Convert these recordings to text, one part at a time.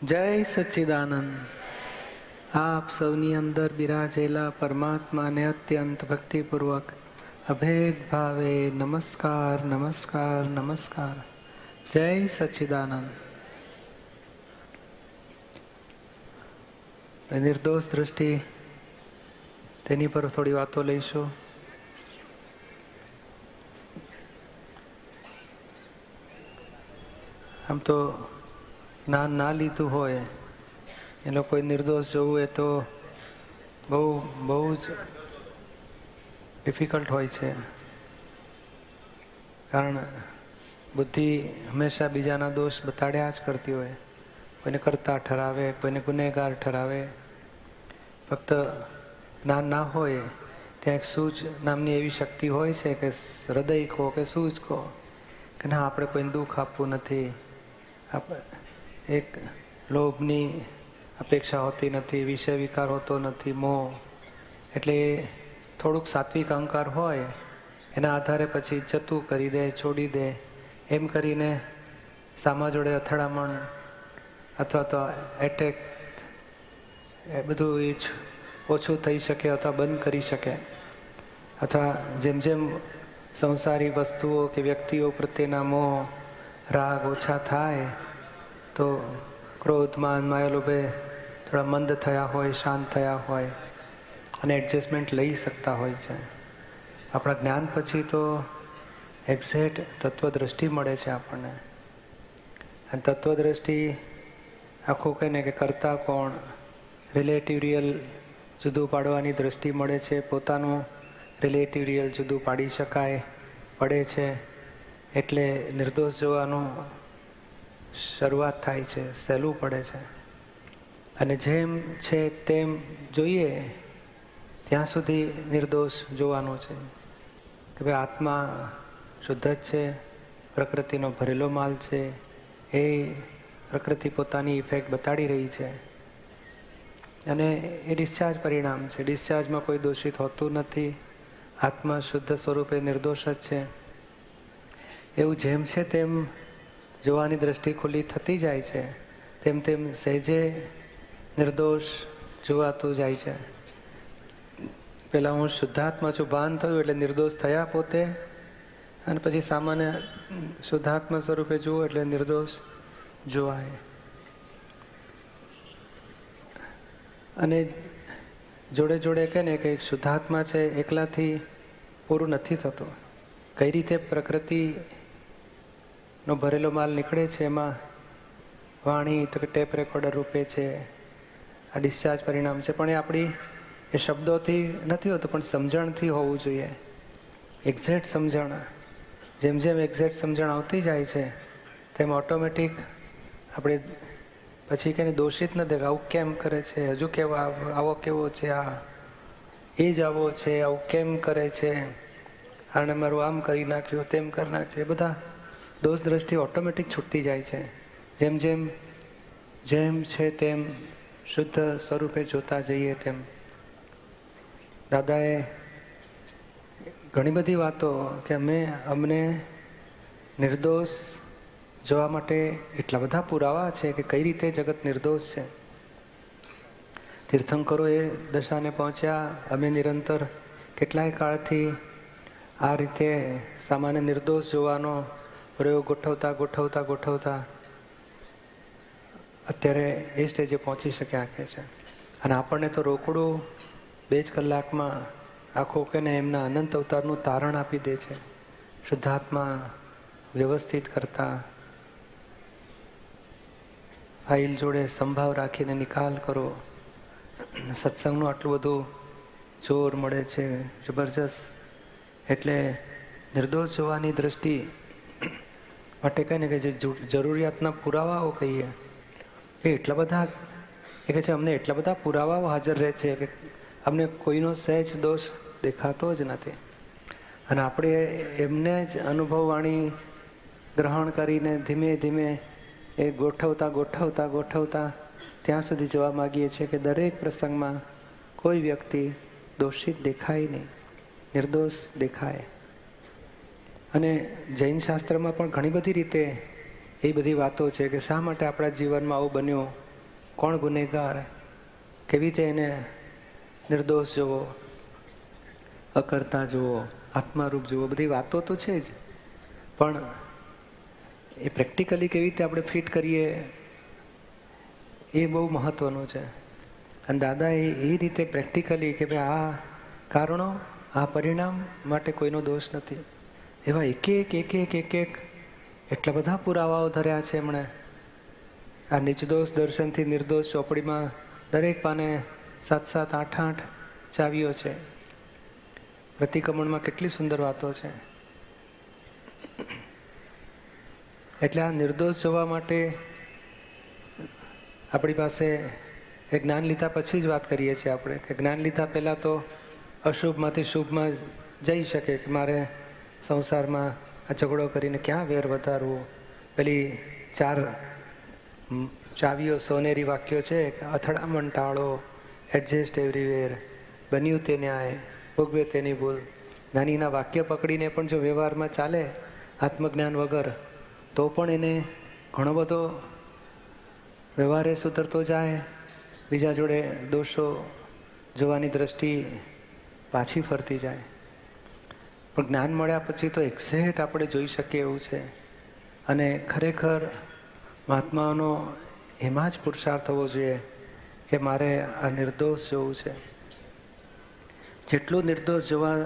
જય સચ્ચિદાનંદ. આપ સૌની અંદર બિરાજેલા પરમાત્માને અત્યંત ભક્તિપૂર્વક અભેદ ભાવે નમસ્કાર નમસ્કાર નમસ્કાર. જય સચ્ચિદાનંદ. નિર્દોષ દ્રષ્ટિ તેની પર થોડી વાતો લઈશું. આમ તો જ્ઞાન ના લીધું હોય એ લોકોએ નિર્દોષ જોવું હોય તો બહુ જ ડિફિકલ્ટ હોય છે. કારણ બુદ્ધિ હંમેશા બીજાના દોષ બતાડ્યા જ કરતી હોય. કોઈને કરતા ઠરાવે, કોઈને ગુનેગાર ઠરાવે. ફક્ત જ્ઞાન ના હોય ત્યાં એક સૂઝ નામની એવી શક્તિ હોય છે કે હૃદય કહો કે સૂઝ કહો કે ના, આપણે કોઈને દુઃખ આપવું નથી. એક લોભની અપેક્ષા હોતી નથી, વિષય વિકાર હોતો નથી, મોહ. એટલે થોડુંક સાત્વિક અહંકાર હોય એના આધારે પછી જતું કરી દે, છોડી દે. એમ કરીને સામા જોડે અથડામણ અથવા તો એટેક એ બધું એ ઓછું થઈ શકે અથવા બંધ કરી શકે. અથવા જેમ જેમ સંસારી વસ્તુઓ કે વ્યક્તિઓ પ્રત્યેના મોહ રાગ ઓછા થાય તો ક્રોધ માન માયા લોભે થોડા મંદ થયા હોય, શાંત થયા હોય અને એડજસ્ટમેન્ટ લઈ શકતા હોય છે. આપણા જ્ઞાન પછી તો એક્ઝેક્ટ તત્વદ્રષ્ટિ મળે છે આપણને. અને તત્વદ્રષ્ટિ આખું કહીને કે કરતા કોણ, રિલેટિવ રિયલ જુદું પાડવાની દ્રષ્ટિ મળે છે. પોતાનું રિલેટિવ રિયલ જુદું પાડી શકાય પડે છે. એટલે નિર્દોષ જોવાનું શરૂઆત થાય છે, સહેલું પડે છે. અને જેમ છે તેમ જોઈએ ત્યાં સુધી નિર્દોષ જોવાનું છે કે ભાઈ આત્મા શુદ્ધ જ છે, પ્રકૃતિનો ભરેલો માલ છે. એ પ્રકૃતિ પોતાની ઇફેક્ટ બતાડી રહી છે અને એ ડિસ્ચાર્જ પરિણામ છે. ડિસ્ચાર્જમાં કોઈ દોષિત હોતું નથી. આત્મા શુદ્ધ સ્વરૂપે નિર્દોષ જ છે. એવું જેમ છે તેમ જોવાની દ્રષ્ટિ ખુલ્લી થતી જાય છે, તેમ તેમ સહેજે નિર્દોષ જોવાતું જાય છે. પહેલાં હું શુદ્ધાત્મા છું ભાન થયું એટલે નિર્દોષ થયા પોતે, અને પછી સામાન્ય શુદ્ધાત્મા સ્વરૂપે જુઓ એટલે નિર્દોષ જોવાય. અને જોડે જોડે કહે ને કે શુદ્ધાત્મા છે એકલાથી પૂરું નથી થતું. કઈ રીતે પ્રકૃતિનો ભરેલો માલ નીકળે છે, એમાં વાણી તો કે ટેપ રેકોર્ડર રૂપે છે, આ ડિસ્ચાર્જ પરિણામ છે. પણ એ આપણી એ શબ્દોથી નથી હોતું, પણ સમજણથી હોવું જોઈએ. એક્ઝેક્ટ સમજણ. જેમ જેમ એક્ઝેક્ટ સમજણ આવતી જાય છે તેમ ઓટોમેટિક આપણે પછી કંઈ દોષિત ન દેખાય. આવું કેમ કરે છે, હજુ કેવો આવો કેવો છે, આ એ જ આવો છે, આવું કેમ કરે છે, આને મારું આમ કરી નાખ્યું, તેમ કરી નાખ્યું. એ બધા દોષ દ્રષ્ટિ ઓટોમેટિક છૂટતી જાય છે. જેમ જેમ જેમ છે તેમ શુદ્ધ સ્વરૂપે જોતા જઈએ તેમ. દાદાએ ઘણી બધી વાતો કે અમને નિર્દોષ જોવા માટે એટલા બધા પુરાવા છે કે કઈ રીતે જગત નિર્દોષ છે. તીર્થંકરો એ દશાને પહોંચ્યા. અમે નિરંતર કેટલાય કાળથી આ રીતે સામાન્ય નિર્દોષ જોવાનો પ્રયોગ ગોઠવતા અત્યારે એ સ્ટેજે પહોંચી શક્યા કે છે. અને આપણને તો રોકડું 2 જ કલાકમાં આખું કે ને એમના અનંત અવતારનું તારણ આપી દે છે. શુદ્ધાત્મા વ્યવસ્થિત કરતા, ફાઇલ જોડે સંભાવ રાખીને નિકાલ કરો. સત્સંગનું આટલું બધું જોર મળે છે, જબરજસ્ત. એટલે નિર્દોષ જોવાની દ્રષ્ટિ માટે કહે ને કે જે જરૂરિયાતના પુરાવાઓ કહીએ એ એટલા બધા એ કહે છે અમને એટલા બધા પુરાવાઓ હાજર રહે છે કે અમને કોઈનો સહેજ દોષ દેખાતો જ નથી. અને આપણે એમને જ અનુભવવાણી ગ્રહણ કરીને ધીમે ધીમે એ ગોઠવતા ત્યાં સુધી જવા માગીએ છીએ કે દરેક પ્રસંગમાં કોઈ વ્યક્તિ દોષિત દેખાય નહીં, નિર્દોષ દેખાય. અને જૈન શાસ્ત્રમાં પણ ઘણી બધી રીતે એ બધી વાતો છે કે શા માટે આપણા જીવનમાં આવું બન્યું, કોણ ગુનેગાર, કેવી રીતે એને નિર્દોષ જોવો, અકર્તા જુઓ, આત્મારૂપ જુઓ, બધી વાતો તો છે જ, પણ એ પ્રેક્ટિકલી કેવી રીતે આપણે ફિટ કરીએ એ બહુ મહત્વનું છે. અને દાદા એ રીતે પ્રેક્ટિકલી કે ભાઈ આ કારણો, આ પરિણામ માટે કોઈનો દોષ નથી, એવા એક એક એટલા બધા પુરાવાઓ ધર્યા છે એમણે. આ નિર્દોષ દર્શનથી નિર્દોષ ચોપડીમાં દરેક પાને 7-7, 8-8 ચાવીઓ છે. પ્રતિક્રમણમાં કેટલી સુંદર વાતો છે. એટલે આ નિર્દોષ જોવા માટે આપણી પાસે એ જ્ઞાન લીધા પછી જ વાત કરીએ છીએ આપણે, કે જ્ઞાન લીધા પહેલાં તો અશુભમાંથી શુભમાં જઈ શકે કે મારે સંસારમાં આ ઝઘડો કરીને ક્યાં વેર વધારવું. પેલી 4 ચાવીઓ સોનેરી વાક્યો છે કે અથડામણ ટાળો, એડજસ્ટ એવરીવેર, બન્યું તે ન્યાય, ભોગવે તેની ભૂલ. નાનીના વાક્ય પકડીને પણ જો વ્યવહારમાં ચાલે આત્મજ્ઞાન વગર, તો પણ એને ઘણો બધો વ્યવહારે સુધરતો જાય, બીજા જોડે દોષો જોવાની દ્રષ્ટિ પાછી ફરતી જાય. પણ જ્ઞાન મળ્યા પછી તો એક્ઝેક્ટ આપણે જોઈ શકીએ એવું છે. અને ખરેખર મહાત્માઓનો એમાં જ પુરુષાર્થ થવો જોઈએ કે મારે આ નિર્દોષ જોવું છે. જેટલું નિર્દોષ જોવા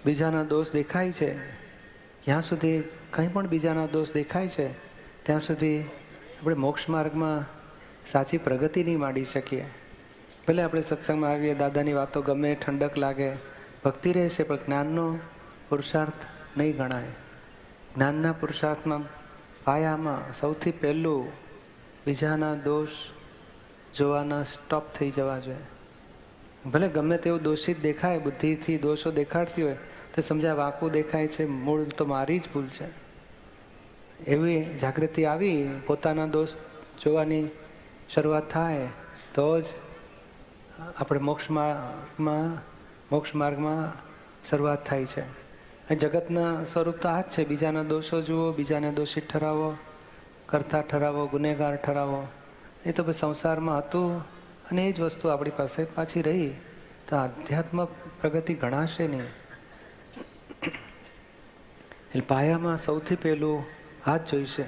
બીજાના દોષ દેખાય છે, ત્યાં સુધી કંઈ પણ બીજાના દોષ દેખાય છે ત્યાં સુધી આપણે મોક્ષ માર્ગમાં સાચી પ્રગતિ નહીં માંડી શકીએ. ભલે આપણે સત્સંગમાં આવીએ, દાદાની વાતો ગમે, ઠંડક લાગે, ભક્તિ રહેશે, પણ જ્ઞાનનો પુરુષાર્થ નહીં ગણાય. જ્ઞાનના પુરુષાર્થમાં પાયામાં સૌથી પહેલું બીજાના દોષ જોવાના સ્ટોપ થઈ જવા જોઈએ. ભલે ગમે તેવું દોષિત દેખાય, બુદ્ધિથી દોષો દેખાડતી હોય તો સમજાય વાંકું દેખાય છે, મૂળ તો મારી જ ભૂલ છે. એવી જાગૃતિ આવી, પોતાના દોષ જોવાની શરૂઆત થાય તો જ આપણે મોક્ષ માર્ગમાં શરૂઆત થાય છે. જગતના સ્વરૂપ તો આ જ છે, બીજાના દોષો જુઓ, બીજાને દોષિત ઠરાવો, કરતા ઠરાવો, ગુનેગાર ઠરાવો. એ તો ભાઈ સંસારમાં હતું અને એ જ વસ્તુ આપણી પાસે પાછી રહી તો આધ્યાત્મ પ્રગતિ ગણાશે નહીં. એટલે પાયામાં સૌથી પહેલું આ જ જોઈશે.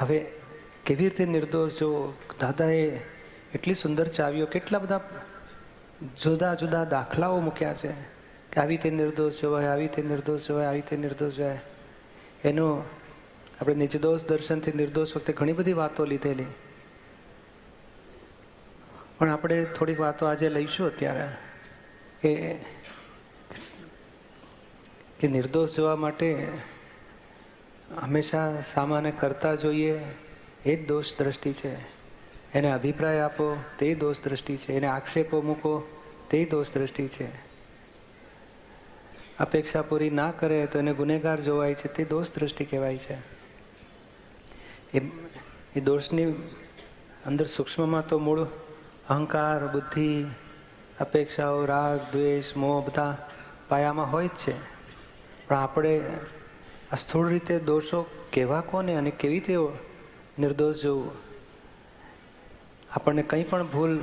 હવે કેવી રીતે નિર્દોષ જો, દાદાએ એટલી સુંદર ચાવીઓ, કેટલા બધા જુદા જુદા દાખલાઓ મૂક્યા છે કે આવી રીતે નિર્દોષ જોવાય, આવી રીતે નિર્દોષ જોવાય, આવી રીતે નિર્દોષ જોવાય. એનું આપણે નિર્દોષ દર્શનથી નિર્દોષ વખતે ઘણી બધી વાતો લીધેલી, પણ આપણે થોડીક વાતો આજે લઈશું અત્યારે કે નિર્દોષ જોવા માટે હંમેશા સામાન્ય કરતા જોઈએ એ જ દોષ દ્રષ્ટિ છે. એને અભિપ્રાય આપો તે દોષ દ્રષ્ટિ છે. એને આક્ષેપો મૂકો તે દોષ દ્રષ્ટિ છે. અપેક્ષા પૂરી ના કરે તો એને ગુનેગાર જોવાય છે, તે દોષ દ્રષ્ટિ કહેવાય છે. એ દોષની અંદર સૂક્ષ્મમાં તો મૂળ અહંકાર, બુદ્ધિ, અપેક્ષાઓ, રાગ, દ્વેષ, મોહ બધા પાયામાં હોય જ છે. પણ આપણે આ સ્થૂળ રીતે દોષો કેવા કોને અને કેવી રીતે નિર્દોષ જોવું. આપણને કંઈ પણ ભૂલ,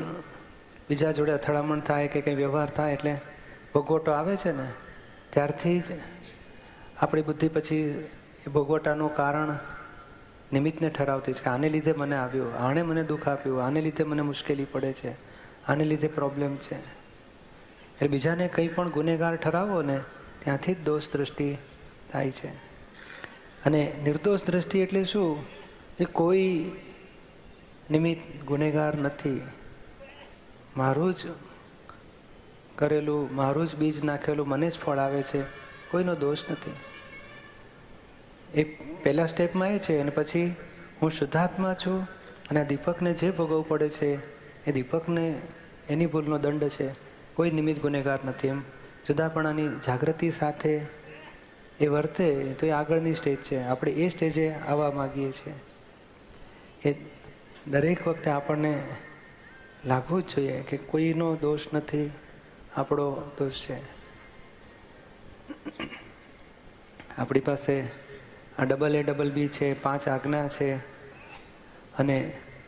બીજા જોડે અથડામણ થાય કે કંઈ વ્યવહાર થાય એટલે ભોગવટો આવે છે ને, ત્યારથી જ આપણી બુદ્ધિ પછી એ ભોગવટાનું કારણ નિમિત્તને ઠરાવતી છે કે આને લીધે મને આવ્યું, આણે મને દુઃખ આપ્યું, આને લીધે મને મુશ્કેલી પડે છે, આને લીધે પ્રોબ્લેમ છે. એટલે બીજાને કંઈ પણ ગુનેગાર ઠરાવો ને ત્યાંથી જ દોષ દ્રષ્ટિ થાય છે. અને નિર્દોષ દ્રષ્ટિ એટલે શું? એ કોઈ નિમિત્ત ગુનેગાર નથી. મારું જ કરેલું, મારું જ બીજ નાખેલું મને જ ફળ આવે છે, કોઈનો દોષ નથી. એ પહેલા સ્ટેપમાં એ છે. અને પછી હું શુદ્ધાત્મા છું અને આ દીપકને જે ભોગવવું પડે છે એ દીપકને એની ભૂલનો દંડ છે, કોઈ નિમિત્ત ગુનેગાર નથી. એમ જુદાપણાની જાગૃતિ સાથે એ વર્તે તો એ આગળની સ્ટેજ છે. આપણે એ સ્ટેજે આવવા માગીએ છીએ. એ દરેક વખતે આપણને લાગવું જ જોઈએ કે કોઈનો દોષ નથી, આપણો દોષ છે. આપણી પાસે આ AA BB છે, 5 આજ્ઞા છે. અને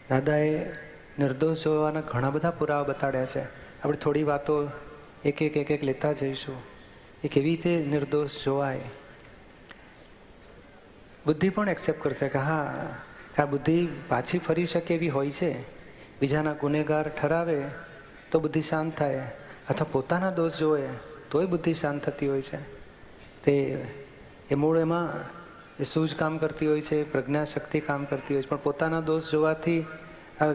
દાદાએ નિર્દોષ જોવાના ઘણા બધા પુરાવા બતાડ્યા છે. આપણે થોડી વાતો એક એક લેતા જઈશું. એ કેવી રીતે નિર્દોષ જોવાય. બુદ્ધિ પણ એક્સેપ્ટ કરશે કે હા, આ બુદ્ધિ પાછી ફરી શકે એવી હોય છે. બીજાના ગુનેગાર ઠરાવે તો બુદ્ધિ શાંત થાય, અથવા પોતાના દોષ જોવે તોય બુદ્ધિ શાંત થતી હોય છે. તે એ મૂળ એમાં એ સૂઝ કામ કરતી હોય છે, પ્રજ્ઞા શક્તિ કામ કરતી હોય છે. પણ પોતાના દોષ જોવાથી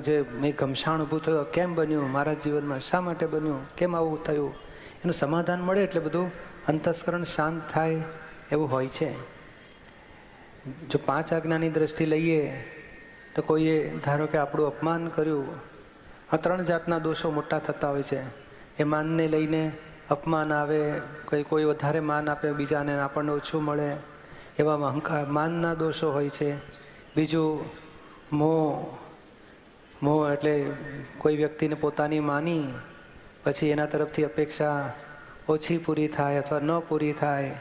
જે મેં ઘમસાણ ઊભું થયું, કેમ બન્યું મારા જીવનમાં, શા માટે બન્યું, કેમ આવું થયું, એનું સમાધાન મળે એટલે બધું અંતસ્કરણ શાંત થાય એવું હોય છે. જો 5 આજ્ઞાની દ્રષ્ટિ લઈએ તો કોઈએ ધારો કે આપણું અપમાન કર્યું, આ 3 જાતના દોષો મોટા થતા હોય છે. એ માનને લઈને અપમાન આવે, કોઈ વધારે માન આપે બીજાને, આપણને ઓછું મળે, એવા અહંકાર માનના દોષો હોય છે. બીજું મોહ એટલે કોઈ વ્યક્તિને પોતાની માની પછી એના તરફથી અપેક્ષા ઓછી પૂરી થાય અથવા ન પૂરી થાય,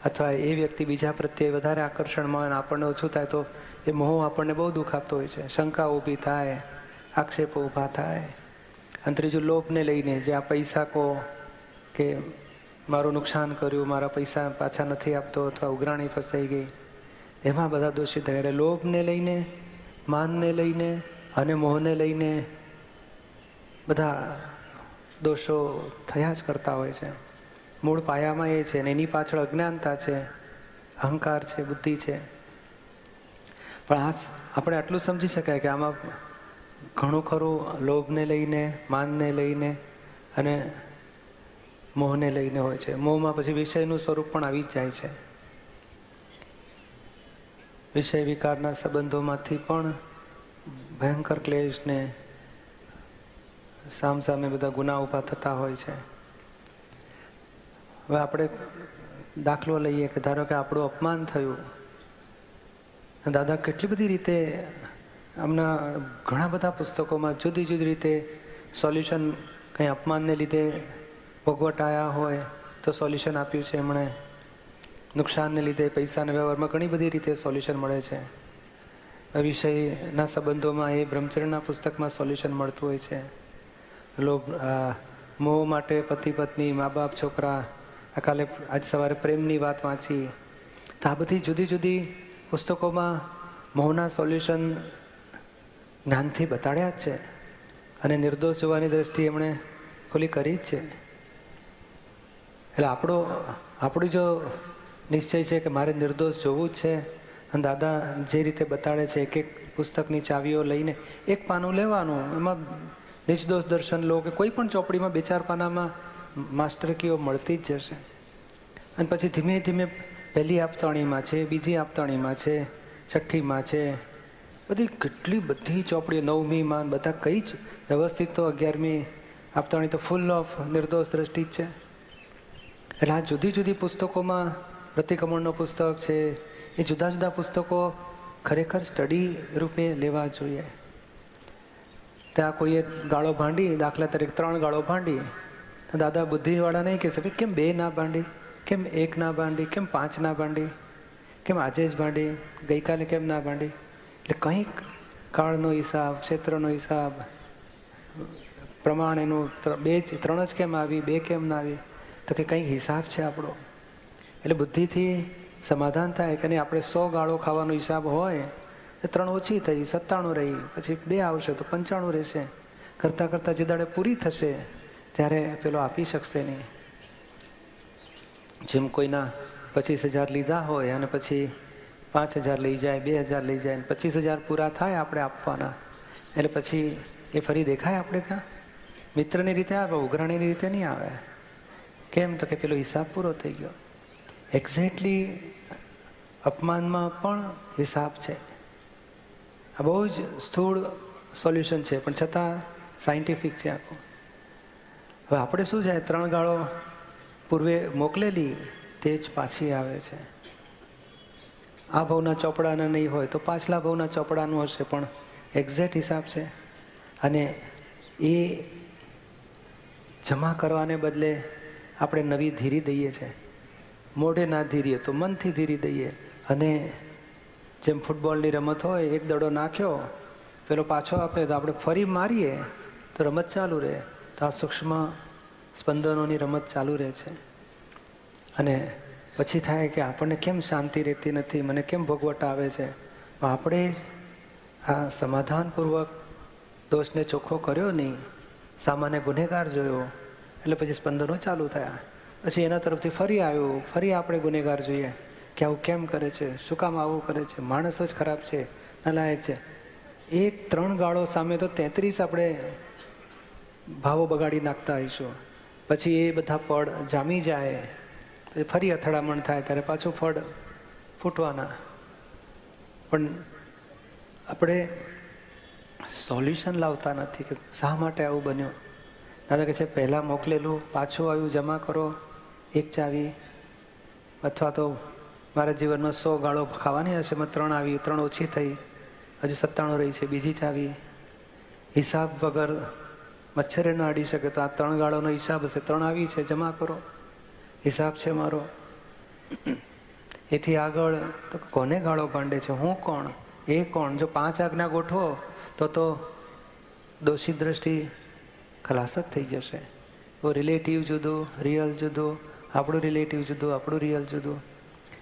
અથવા એ વ્યક્તિ બીજા પ્રત્યે વધારે આકર્ષણમાં અને આપણને ઓછું થાય તો એ મોહ આપણને બહુ દુઃખ આપતો હોય છે. શંકા ઊભી થાય, આક્ષેપો ઊભા થાય. અને ત્રીજું લોભને લઈને, જે આ પૈસા કહો કે મારું નુકસાન કર્યું, મારા પૈસા પાછા નથી આપતો, અથવા ઉઘરાણી ફસાઈ ગઈ, એમાં બધા દોષિત થાય. એટલે લોભને લઈને, માનને લઈને અને મોહને લઈને બધા દોષો થયા જ કરતા હોય છે. મૂળ પાયામાં એ છે, અને એની પાછળ અજ્ઞાનતા છે, અહંકાર છે, બુદ્ધિ છે. પણ આ આપણે આટલું સમજી શકાય કે આમાં ઘણું ખરું લોભને લઈને, માનને લઈને અને મોહને લઈને હોય છે. મોહમાં પછી વિષયનું સ્વરૂપ પણ આવી જ જાય છે. વિષય વિકારના સંબંધોમાંથી પણ ભયંકર ક્લેશને સામસામે બધા ગુના ઊભા થતા હોય છે. હવે આપણે દાખલો લઈએ કે ધારો કે આપણું અપમાન થયું. દાદા કેટલી બધી રીતે આમના ઘણા બધા પુસ્તકોમાં જુદી જુદી રીતે સોલ્યુશન, કંઈ અપમાનને લીધે ભોગવટાયા હોય તો સોલ્યુશન આપ્યું છે એમણે. નુકસાનને લીધે પૈસાના વ્યવહારમાં ઘણી બધી રીતે સોલ્યુશન મળે છે. વિષયના સંબંધોમાં એ બ્રહ્મચર્યના પુસ્તકમાં સોલ્યુશન મળતું હોય છે. લોભ, મોહ માટે પતિ પત્ની, મા બાપ, છોકરા. આજ સવારે પ્રેમની વાત વાંચી. તો આ બધી જુદી જુદી પુસ્તકોમાં મોહના સોલ્યુશન જ્ઞાનથી બતાડ્યા જ છે. અને નિર્દોષ જોવાની દ્રષ્ટિએ એમણે ખુલ્લી કરી જ છે. એટલે આપણો જો નિશ્ચય છે કે મારે નિર્દોષ જોવું જ છે, અને દાદા જે રીતે બતાડે છે એક પુસ્તકની ચાવીઓ લઈને એક પાનું લેવાનું, એમાં નિર્દોષ દર્શન લો કે કોઈ પણ ચોપડીમાં 2-4 પાનામાં માસ્ટર કીઓ મળતી જ જશે. અને પછી ધીમે ધીમે પહેલી આપતાણીમાં છે, બીજી આપતાણીમાં છે, છઠ્ઠીમાં છે, કેટલી બધી ચોપડીઓ, 9મીમાં બધા કઈ જ વ્યવસ્થિત. તો 11મી આપતાણી તો ફૂલ ઓફ નિર્દોષ દ્રષ્ટિ જ છે. એટલે આ જુદી જુદી પુસ્તકોમાં, પ્રતિક્રમણનો પુસ્તક છે, એ જુદા જુદા પુસ્તકો ખરેખર સ્ટડી રૂપે લેવા જોઈએ. ત્યાં કોઈએ ગાળો ભાંડી, દાખલા તરીકે 3 ગાળો ભાંડી, તો દાદા બુદ્ધિવાળા નહીં કહેશે કેમ 2 ના ભાંડી, કેમ 1 ના ભાંડી, કેમ 5 ના ભાંડી, કેમ આજે જ ભાંડી, ગઈકાલે કેમ ના ભાંડી. એટલે કંઈક કાળનો હિસાબ, ક્ષેત્રનો હિસાબ, પ્રમાણેનું 3 જ કેમ આવી, 2 કેમ ના આવી, તો કે કંઈક હિસાબ છે આપણો. એટલે બુદ્ધિથી સમાધાન થાય કે નહીં, આપણે 100 ગાળો ખાવાનો હિસાબ હોય તો 3 ઓછી થઈ, 97 રહી, પછી 2 આવશે તો 95 રહેશે. કરતાં કરતાં જે દાડે પૂરી થશે ત્યારે પેલો આપી શકશે નહીં. જેમ કોઈના 25,000 લીધા હોય અને પછી 5,000 લઈ જાય, 2,000 લઈ જાય, 25,000 પૂરા થાય આપણે આપવાના, એટલે પછી એ ફરી દેખાય આપણે ત્યાં? મિત્રની રીતે આવે, ઉઘરાણીની રીતે નહીં આવે. કેમ? તો કે પેલો હિસાબ પૂરો થઈ ગયો. એક્ઝેક્ટલી અપમાનમાં પણ હિસાબ છે. આ બહુ જ સ્થૂળ સોલ્યુશન છે, પણ છતાં સાયન્ટિફિક છે આખું. હવે આપણે શું છે, 3 ગાળો પૂર્વે મોકલેલી તે જ પાછી આવે છે. આ ભાવના ચોપડાના નહીં હોય તો પાછલા ભાવના ચોપડાનું હશે, પણ એક્ઝેક્ટ હિસાબ છે. અને એ જમા કરવાને બદલે આપણે નવી ધીરી દઈએ છીએ. મોઢે ના ધીરીએ તો મનથી ધીરી દઈએ. અને જેમ ફૂટબોલની રમત હોય, એક દડો નાખ્યો પેલો પાછો આપે તો આપણે ફરી મારીએ તો રમત ચાલુ રહે. તો આ સૂક્ષ્મ સ્પંદનોની રમત ચાલુ રહે છે. અને પછી થાય કે આપણને કેમ શાંતિ રહેતી નથી, મને કેમ ભોગવટ આવે છે. આપણે આ સમાધાનપૂર્વક દોષને ચોખ્ખો કર્યો નહીં, સામાન્ય ગુનેગાર જોયો, એટલે પછી સ્પંદનો ચાલુ થયા. પછી એના તરફથી ફરી આવ્યું, ફરી આપણે ગુનેગાર જોઈએ કે આવું કેમ કરે છે, શું કામ આવું કરે છે, માણસ જ ખરાબ છે, નાલાયક છે. 1-3 ગાળો સામે તો 33 આપણે ભાવો બગાડી નાખતા આવીશું. પછી એ બધા પડ જામી જાય, પછી ફરી અથડામણ થાય, ત્યારે પાછું ફળ ફૂટવાના. પણ આપણે સોલ્યુશન લાવતા નથી કે શા માટે આવું બન્યું. દાદા કહે છે પહેલાં મોકલેલું પાછું આવ્યું, જમા કરો 1 ચાવી. અથવા તો મારા જીવનમાં 100 ગાળો ખાવાની હશે, એમાં 3 આવી, 3 ઓછી થઈ, હજુ 97 રહી છે, બીજી ચાવી. હિસાબ વગર મચ્છરે ન અડી શકે, તો આ 3 ગાળોનો હિસાબ હશે, 3 આવી છે, જમા કરો, હિસાબ છે મારો. એથી આગળ તો કોને ગાળો ભાંડે છે, હું કોણ, એ કોણ. જો 5 આજ્ઞા ગોઠવો તો દોષિત દ્રષ્ટિ ખલાસ જ થઈ જશે. તો રિલેટિવ જુદું, રિયલ જુદું, આપણું રિલેટિવ જુદું, આપણું રિયલ જુદું.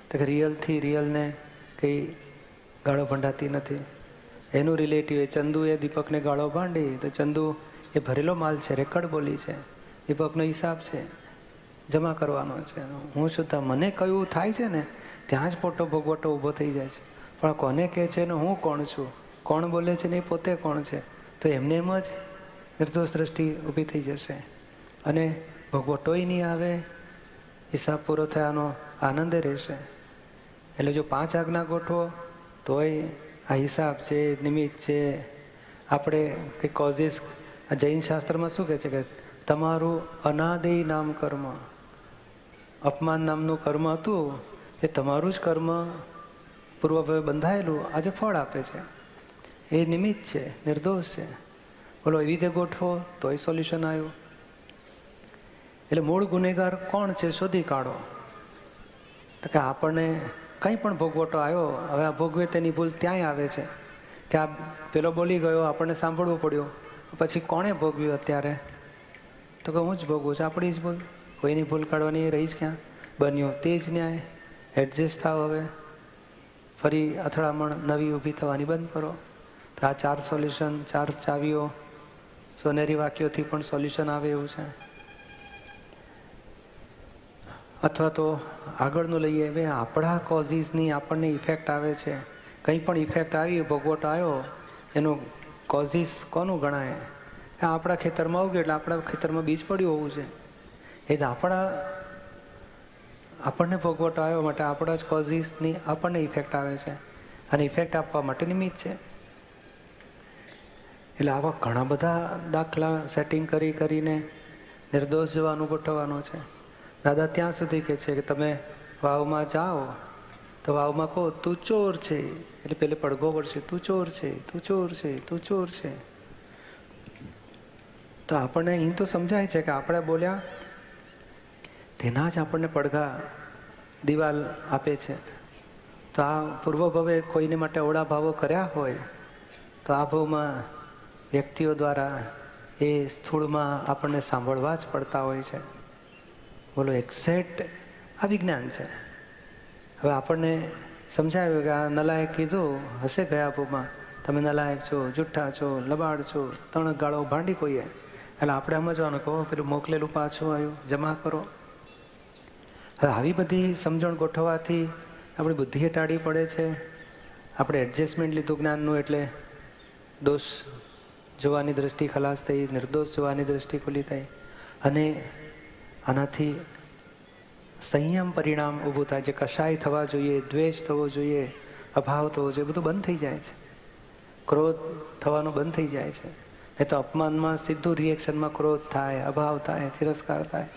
તો રિયલથી રિયલને કંઈ ગાળો ભંડાતી નથી. એનું રિલેટિવ એ ચંદુએ દીપકને ગાળો ભાંડી, તો ચંદુ એ ભરેલો માલ છે, રેકર્ડ બોલી છે, દીપકનો હિસાબ છે, જમા કરવાનો છે. હું શુદ્ધ મને કયું થાય છે ને ત્યાં જ મોટો ભોગવટો ઊભો થઈ જાય છે. પણ કોને કહે છે ને હું કોણ છું, કોણ બોલે છે ને એ પોતે કોણ છે, તો એમને એમ જ નિર્દોષ દ્રષ્ટિ ઊભી થઈ જશે. અને ભોગવટોય નહીં આવે, હિસાબ પૂરો થયાનો આનંદ રહેશે. એટલે જો 5 આજ્ઞા ગોઠવો તોય આ હિસાબ છે, નિમિત્ત છે. આપણે કંઈ કોઝિસ, આ જૈન શાસ્ત્રમાં શું કહે છે કે તમારું અનાદેય નામ કર્મ, અપમાન નામનું કર્મ હતું, એ તમારું જ કર્મ પૂર્વભાવે બંધાયેલું આજે ફળ આપે છે. એ નિમિત્ત છે, નિર્દોષ છે. બોલો એવી રીતે ગોઠવો તોય સોલ્યુશન આવ્યું. એટલે મૂળ ગુનેગાર કોણ છે શોધી કાઢો. તો કે આપણને કંઈ પણ ભોગવટો આવ્યો, હવે આ ભોગવે તેની ભૂલ ત્યાંય આવે છે કે આ પેલો બોલી ગયો, આપણને સાંભળવું પડ્યું, પછી કોણે ભોગવ્યું અત્યારે, તો કે હું જ ભોગવું છું, આપણી જ ભૂલ. કોઈની ભૂલ કાઢવાની રહી જ ક્યાં, બન્યું તે જ ન્યાય. એડજસ્ટ થાવ, હવે ફરી અથડામણ નવી ઊભી થવાની બંધ કરો. તો આ 4 સોલ્યુશન, 4 ચાવીઓ, સોનેરી વાક્યોથી પણ સોલ્યુશન આવે એવું છે. અથવા તો આગળનું લઈએ, હવે આપણા કોઝિસની આપણને ઇફેક્ટ આવે છે. કંઈ પણ ઇફેક્ટ આવી, ભોગવટો આવ્યો, એનું કોઝિસ કોનું ગણાય? આપણા ખેતરમાં ઉગ્યું એટલે આપણા ખેતરમાં બીજ પડ્યું હોવું છે. એ જ આપણને ભોગવટો આવ્યો માટે આપણા જ કોઝિસની આપણને ઇફેક્ટ આવે છે, અને ઇફેક્ટ આપવા માટે નિમિત્ત છે. એટલે આવા ઘણા બધા દાખલા સેટિંગ કરીને નિર્દોષ જવાનું ગોઠવવાનો છે. દાદા ત્યાં સુધી કહે છે કે તમે વાવમાં જાઓ તો વાવમાં કહો તું ચોર છે, એટલે પેલે પડઘો પડશે, તું ચોર છે, તું ચોર છે, તું ચોર છે. તો આપણને અહીં તો સમજાય છે કે આપણે બોલ્યા તેના જ આપણને પડઘા દિવાલ આપે છે. તો આ પૂર્વ ભવે કોઈને માટે અવળા ભાવો કર્યા હોય તો આ ભાવમાં વ્યક્તિઓ દ્વારા એ સ્થૂળમાં આપણને સાંભળવા જ પડતા હોય છે. બોલો એક્ઝેક્ટ આ વિજ્ઞાન છે. હવે આપણને સમજાવ્યું કે આ નલાયક કીધું હશે ગયા ભાવમાં, તમે નલાયક છો, જુઠ્ઠા છો, લબાડ છો, 3 ગાળો ભાંડી કોઈએ, એટલે આપણે સમજવાનું કહો પેલું મોકલેલું પાછું આવ્યું, જમા કરો. હવે આવી બધી સમજણ ગોઠવવાથી આપણી બુદ્ધિએ ટાળી પડે છે. આપણે એડજસ્ટમેન્ટ લીધું જ્ઞાનનું, એટલે દોષ જોવાની દ્રષ્ટિ ખલાસ થઈ, નિર્દોષ જોવાની દ્રષ્ટિ ખુલ્લી થઈ, અને આનાથી સંયમ પરિણામ ઊભું થાય. જે કશાય થવા જોઈએ, દ્વેષ થવો જોઈએ, અભાવ થવો જોઈએ, બધું બંધ થઈ જાય છે. ક્રોધ થવાનું બંધ થઈ જાય છે. એ તો અપમાનમાં સીધું રિએક્શનમાં ક્રોધ થાય, અભાવ થાય, તિરસ્કાર થાય.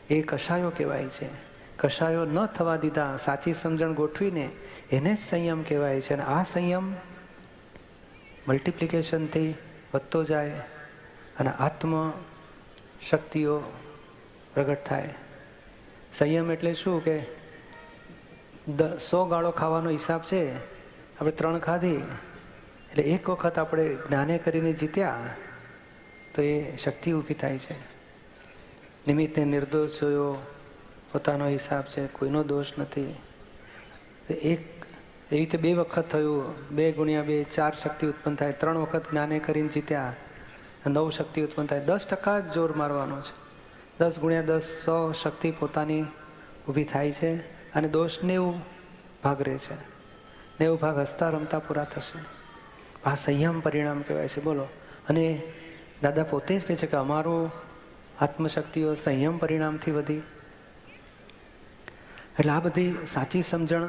એ કશાયો કહેવાય છે. કશાયો ન થવા દીધા, સાચી સમજણ ગોઠવીને એને જ સંયમ કહેવાય છે. અને આ સંયમ મલ્ટિપ્લિકેશનથી વધતો જાય અને આત્મ શક્તિઓ પ્રગટ થાય. સંયમ એટલે શું કે 100 ગાળો ખાવાનો હિસાબ છે, આપણે 3 ખાધી એટલે એક વખત આપણે જ્ઞાને કરીને જીત્યા તો એ શક્તિ ઊભી થાય છે. નિમિત્તને નિર્દોષ જોયો, પોતાનો હિસાબ છે, કોઈનો દોષ નથી. એક એવી રીતે 2 વખત થયું, 2 ગુણ્યા 2 4 શક્તિ ઉત્પન્ન થાય. 3 વખત જ્ઞાને કરીને જીત્યા 9 શક્તિ ઉત્પન્ન થાય. 10% જ જોર મારવાનો છે. 10 ગુણ્યા 10 100 શક્તિ પોતાની ઊભી થાય છે અને દોષ 90 ભાગ રહે છે. 90 ભાગ હસતા રમતા પૂરા થશે. આ સંયમ પરિણામ કહેવાય છે. બોલો. અને દાદા પોતે જ કહે છે કે અમારું આત્મશક્તિઓ સંયમ પરિણામથી વધી. એટલે આ બધી સાચી સમજણ